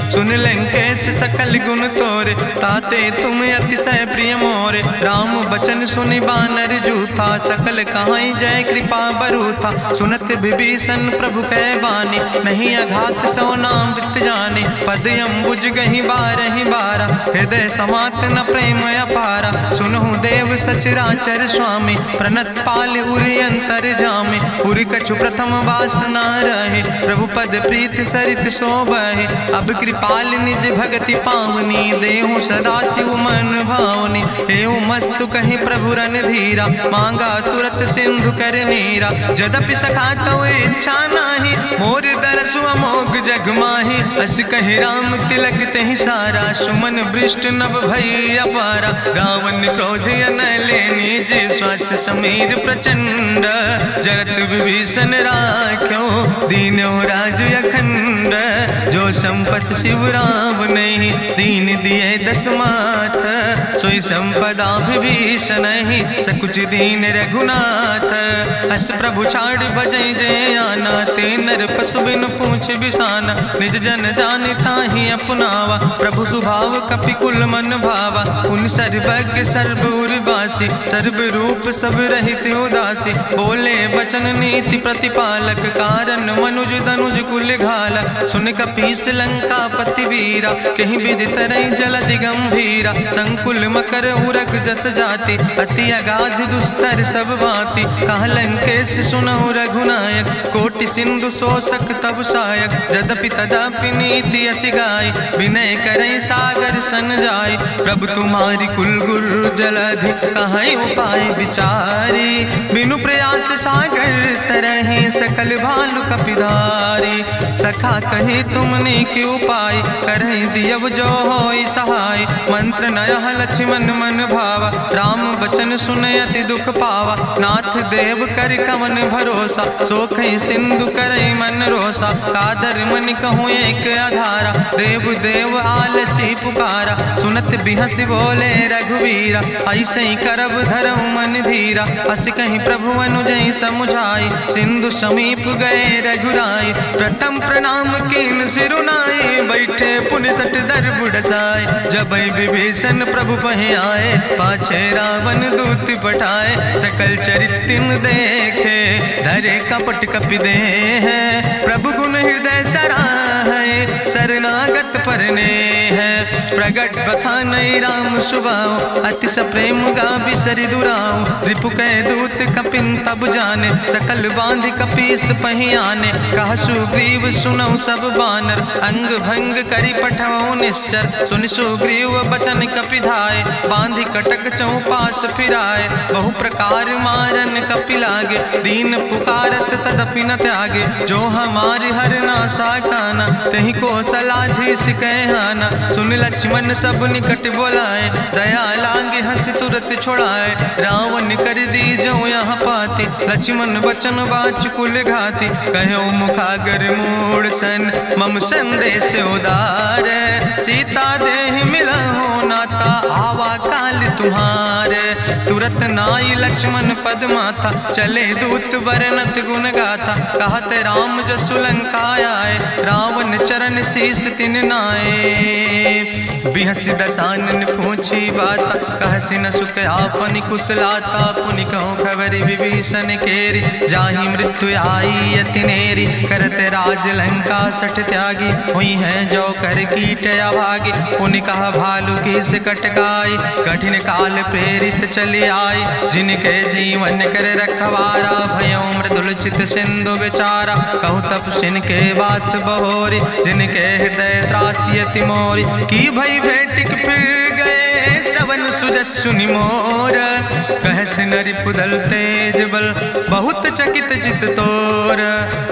सुन लंकेश सकल गुण तोरे, ताते तुम अतिशय प्रिय मोरे। राम बचन सुनि बानर जूथा, सकल कहाई जय कृपा बरूथा। सुनत विभीषण प्रभु कै बानी, नहीं अघात सो नाम वृत जानी। पद अम्बुज गहि बारहि बारा, हृदय समात न प्रेम अपारा। सुनहु देव सचराचर स्वामी, प्रणत पाल उरि अंतर जामी। उरि कछु प्रथम वासना रहे, प्रभु पद प्रीत सरित शोभहि। अब कृपाल निज भगति पावनी, देहु सदा शिव मन भावनी। एवं मस्तु कहि प्रभु रन धीरा, मांगा तुरत सिंधु कर नीरा। जदपि सखा तो इच्छा नाही, मोर दरसु अमोघ जग माही। अस कहि राम तिलक तेहि सारा, सुमन वृष्ट नभ भई अपारा। गावन क्रोध अनले निज, श्वास समीर प्रचंड। जगत विभीषण राख्यो, दीनो राज अखंड। जो संपत शिव राम नहीं, दीन दिए दस माथ। सोई संपदा विभीषण ही, सकुच दीन रघुनाथ। अस प्रभु छाड़ बजै जय आना, ते नर पशु बिन पूछ बिसाना। निज जन जानि ताहि अपनावा, प्रभु स्वभाव कपि कुल मन भावा। पुन सर्वज्ञ सर्व उर्वासी, सर्व रूप सब रहित उदासी। बोले वचन नीति प्रतिपालक, कारण मनुज दनुज कुल घाला। सुन कपीस लंका पति वीरा, कहीं विधि तरई जलधि गंभीरा। संकुल मकर उरग जस जाति, अति अगाध दुस्तर सब भांति। कहा लंकेश सुनहु रघुनायक, कोटि सिंधु शोषक तब सायक, जदपि तदपि नीति असि गाय, विनय करें सागर सन जाय। प्रभु तुम्हारी कुल गुरु जलधि, कहीं उपाय विचारी, बिनु प्रयास सागर तरहि, सकल भालु कपिधारी। सखा कहे तुमने के उपाय, करहि दियव जो होई सहाय। मंत्र नयह लक्ष्मण मन भावा, राम बचन सुनय अति दुख पावा। नाथ देव कर कवन भरोसा, सोखै सिंधु करई मन रोसा। कादर मन कहूँ एक आधारा, देव देव आलसी पुकारा। सुनत बिहस बोले रघुवीरा, ऐसे ही करब धरऊ मन धीरा। हस कहीं प्रभु अनुजय समुझाई, सिंधु समीप गए रघुराई। प्रथम प्रणाम कीन सिरुनाई, बैठे पुनि तट दर बुढ़साए। जब विभीषण प्रभु पहे आए, पाछे रावण दूत पठाए। सकल चरित्र देखे, धरे कपट कपि दे है। प्रभु गुण हृदय सराहै, शरणागत परने है। प्रगट बखानई राम सुभाऊ, अति सप्रेम गा बिसरि दुराऊ। रिपु कै दूत कपिन तब जाने, सकल बांध कपीस पहि आने। कह सुग्रीव सुनऊ सब बानर, अंग भंग करि पठवऊ निश्चर। सुनि सुग्रीव बचन कपिधाय, बांधि कटक चौपास फिराए। बहु प्रकार मारन कपि लागे, दीन पुकारत तदपि न त्यागे। जो हमारि हर नासा काना, तहि को सलाधीस कहना। सुन लक्ष्मण सब निकट बोलाए, दया लागे हंस तुरत छोड़ाए। रावण कर दी जो यहाँ पाती, लक्ष्मण बचन बाच कुल घाती। कहो मुखागर मूड सन, मम संदेश उदार। सीता देह मिला हो नाता, आवा काल तुम्हारे। तुरत नाई लक्ष्मण पद माथा, चले दूत वर्णत गुण गाथा। कहत राम जसु लंका आए, रावण चरण शीस तिन नाए। बिहस दसानन पूछी बाता, कहसि न सुख आपन कुशलाता। पुनि कहूँ खबर विभीषण केरी, जाहि मृत्यु आई अति नेरी। करत राज लंका सठ त्यागी, हुई है जो कर कीट अभागी। पुनि कहा भालू किस कटकाई, कठिन काल प्रेरित चली आई। जिनके जीवन कर रखवारा, भयो मृदुल चित सिंधु विचारा। कहूँ तपसिन के बात बहोरी, जिनके हृदय त्रासी अति मोरी। की भई भेटिक फिर गए, श्रवण सुजस सुनि मोर। कहस नरि पुदल तेज बल, बहुत चकित चित तोर।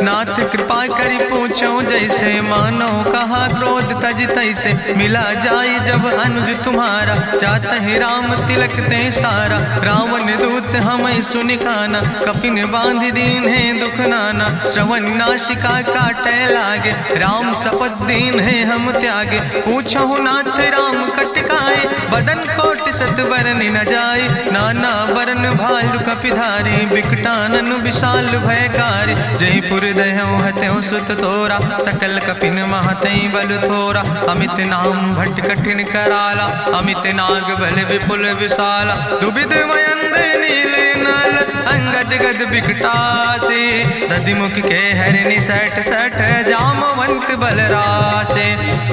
नाथ कृपा करि पूछो जैसे, मानो कहा क्रोध तज तैसे। मिला जाय जब अनुज तुम्हारा, जात है राम तिलक ते सारा। रावण दूत हमें सुनि काना, कपिन बांध दीन है दुख नाना। श्रवण नासिका काटे लागे, राम शपथ दीन है हम त्यागे। पूछो नाथ राम कटकाए, बदन कोटि सत बरन न जाए। नाना बरन भालु कपिधारी, बिकटानन विशाल भयकारी। जयपुर दह्यों हत्यों सुत तोरा, सकल कपिन महतई बल थोरा। अमित नाम भट्ट कठिन कराला, अमित नाग बल विपुल विशाला। दुबिध मयंद नील नल, अंगद गद बिकटासे। दधिमुख के हरिणि सठ सठ, जामवंत बलरासे।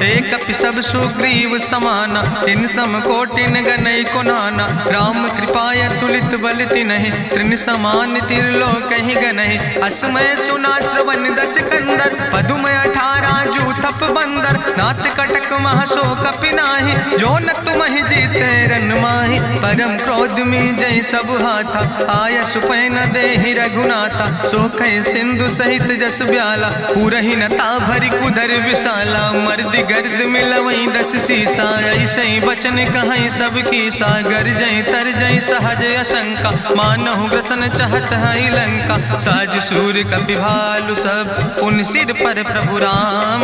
एक कपि सब सुग्रीव समाना, इन सम कोटिन गनई को नाना। राम कृपाय तुलित बल तिनहि, त्रिन समान तिरलोक ही गनहि। असमय सुना श्रवण दस कंदर, पदुम 18 जूथप बंदर। नाथ कटक महसो कपि नाही, जो न तुमहि जीते रन माही। परम क्रोध में जय सब हाथा, आय सुपै न देहि रघुनाथा। सोखै सिंधु सहित जस ब्याला, पूरहि न ता भरि कुधर विशाला। मर्द गर्द मिलवई 10 सीसा, ऐसे बचन कहीं सब की सागर। जय तर जय सहज अशंका, मानहु ग्रसन चाहत है लंका। साज सूर कपि भालु सब, उन सिर पर प्रभु राम।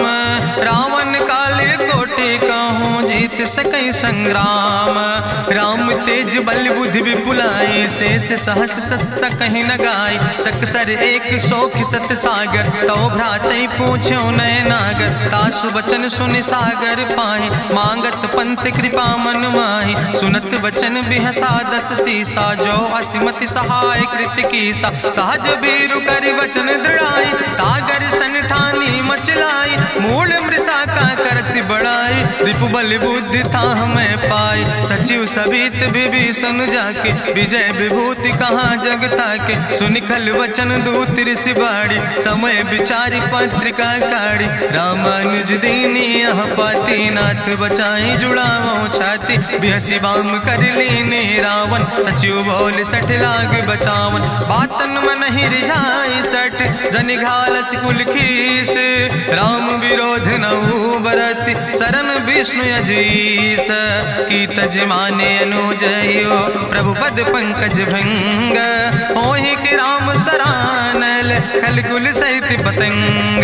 रावण काले कोटि कहूँ, जीत सकै संग्राम। राम तेज बल बुद्धि विपुलाई, शेष सहस सत्स कहीं न गाय। सकसर 100 सत सागर, तो भ्रातै पूछो नय नागर। तासु बचन सुनि सागर पाहि, मांगत पंथ कृपा मन माहि। सुनत बचन बिहसा 10 सीसा, जो असिमति सहाय कृत कीसा। सहज बीरु करि वचन दृढ़ाई, सागर सन ठानी मचलाई। मूल मृषा का करसि बड़ाई, रिपु बल बुद्धि था हमें पाई। सचिव सबित विभीषण जाके विजय विभूति कहाँ जग ताके। सुनि खल वचन दूत ऋषि बाड़ी समय विचारी पत्रिका काढ़ी। रामानुज दीनी यह पाती नाथ बचाई जुड़ावो छाती। बिहसी बाम कर लीने रावण सचिव बोल सठ लाग बचावन। बातन मन ही रिझाई सठ जनि घालस कुल खीस। राम विरोध नऊ बरसी शरण विष्णु अजीस। की तज माने अनुजयो प्रभु पद पंकज भंग। होहि के राम सरानल खल कुल सहित पतंग।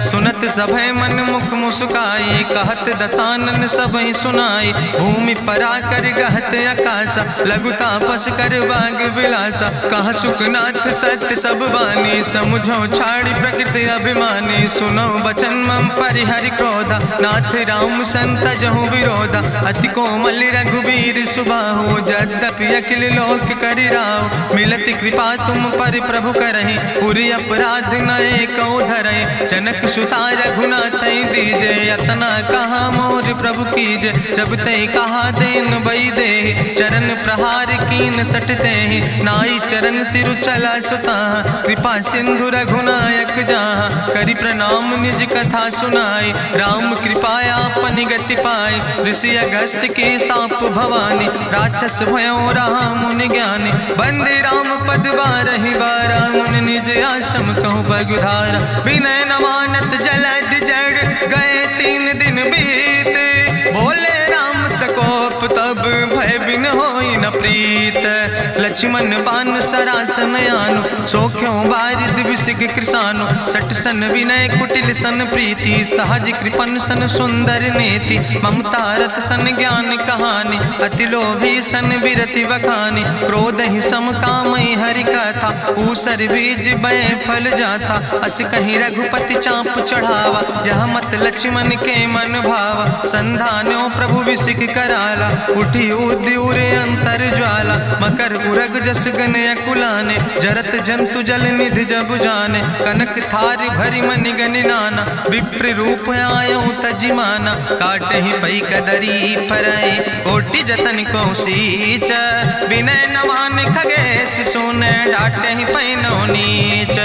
सुनत सभय मन मुख मुस्काई कहत दसानन सबहि सुनाई। भूमि परा कर गहत आकाशा लघु तापस कर बाग विलासा। कहा सुखनाथ सत्य सब बानी समुझो छाड़ी प्रकृति अभिमानी। सुनो बचन मम परिहरि क्रोधा नाथ राम संत जहु विरोधा। अति कोमल रघुबीर सुबाहु यद्यपि अखिल लोक करि राव। मिलति कृपा तुम पर प्रभु करहि पुरि अपराध नए कौ धरहि। जनक सुता रघुनाथ दीजे यतना कहा मोर प्रभु कीजे। जब ते कहा देन बई दे चरण प्रहार कीन सटते नाई। चरण सिरु चला सुता कृपा सिंधु रघुनायक जहाँ। करि प्रणाम निज कथा सुनाई राम कृपाया अपनी गति पाई। ऋषि अगस्त के साप भवानी राक्षस भयो रहा मुनि ज्ञानी। बंदे राम पद बारहि बारा मुनि निज आश्रम कहु पगुधारा। विनय न मानत जलद जड़ गए 3 दिन बीते। बोले राम सकोप तब भय बिन होई न प्रीत। लक्ष्मण बान सरासन आनु सोख्यो बारिद विसिक कृसानु। सट सन विनय कुटिल सन प्रीति सहज कृपन सन सुंदर नेति। ममता रत सन ज्ञान कहानी अति लोभी सन विरति बखानी। क्रोध ही सम कामई हरि कथा ऊसर बीज बय फल जाता। अस कहीं रघुपति चाप चढ़ावा यह मत लक्ष्मण के मन भावा। संधान्यो प्रभु विसिक कराला उठी उद्यूरे अंतर ज्वाला। मकर उरग जस गन अकुलाने जरत जंतु जल निधि जब जाने। कनक थारी भरी मनि गनि नाना विप्र रूप आयो तजिमाना। काटे ही पई कदरी फरई कोटि जतन को सींच। विनय नवान खगेश सुने डाटे ही पैनो नीच।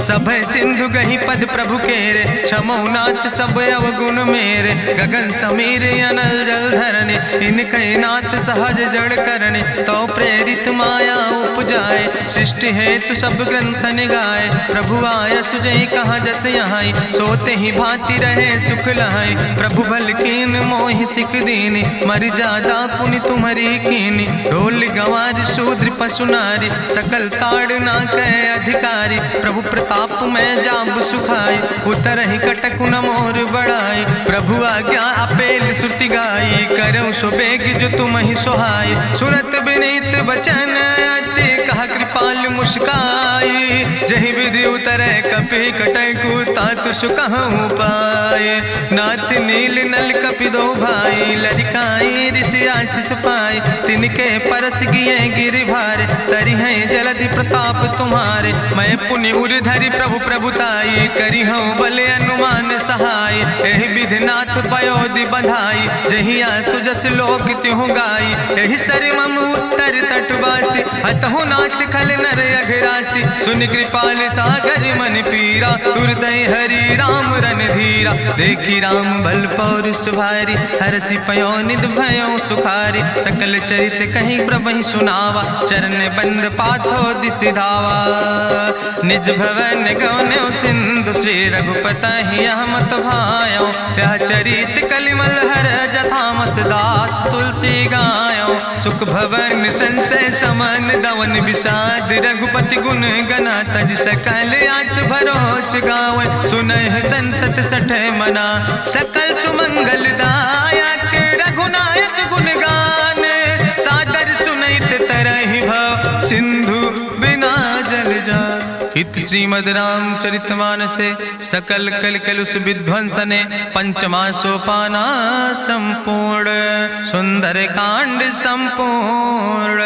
सब सिंधु गही पद प्रभु केरे क्षमो नाथ सब अवगुण मेरे। गगन समीर अनल जल धरने इनके नाथ सहज जड़ करने। तो प्रेरित माया उपजाए सृष्टि हेतु सब ग्रंथ निगाए। प्रभु आय सुजई कहा जस यहाँ सोते ही भांति रहे सुख लहाई। प्रभु भल कीन मोहि सिख दीनी मर जादा पुनि तुम्हारी कीनी। ढोल गंवार शूद्र पशु नारी सकल ताड़ ना कहे अधिकारी। प्रभु प्रताप में जाब सुखाई उतर ही कटक न मोर बढ़ाई। प्रभु आज्ञा अपेल श्रुति गाई करऊँ सो बेग जो तुम ही सोहाई। सुनत विनीत बचन अति कहा कृपाल मुस्काई। जही विधि उतरे कपि कटकु तात सुकहु पाए। नाथ नील नल कपि दो भाई लड़काई ऋषि आशीष पाए। तिनके परस गिए गिरि भारे तरि है जलधि प्रताप तुम्हारे। मैं पुनि उर धरि प्रभु प्रभुताई करी हूँ बल अनुमान सहाय। एहि विधिनाथ पयोधि बधाई जहिया सुजस लोक त्यों गाई। एहि सर मम उत्तर तटवासी हतहु नाथ खल नर अघरासी। सुन कृपाल सागर मन पीरा तुरत हरि राम रन धीरा। देखी राम बल पौरुष भारी हरसि पयो निध भयो सुखारी। सकल चरित कहीं प्रभु सुनावा चरण बंद पाथो दिसि धावा। निज भवन गौन्यो सिंधु श्री रघुपति यह मत भायो। यह चरित कलिमल हर जथामस दास तुलसी गायो। सुख भवन संशय समन दवन विषाद रघुपति गुण गना तज सकल आस भरोस गावे। सुनहि संतत सठ मना सकल सुमंगल दायक। रघुनायक गुण गान सादर सुनैत तरहि भव सिंधु बिना जल जा। इत श्रीमद् रामचरितमानसे सकल कल कलुष विध्वंसने पंचमा सोपाना संपूर्ण सुंदर कांड संपूर्ण।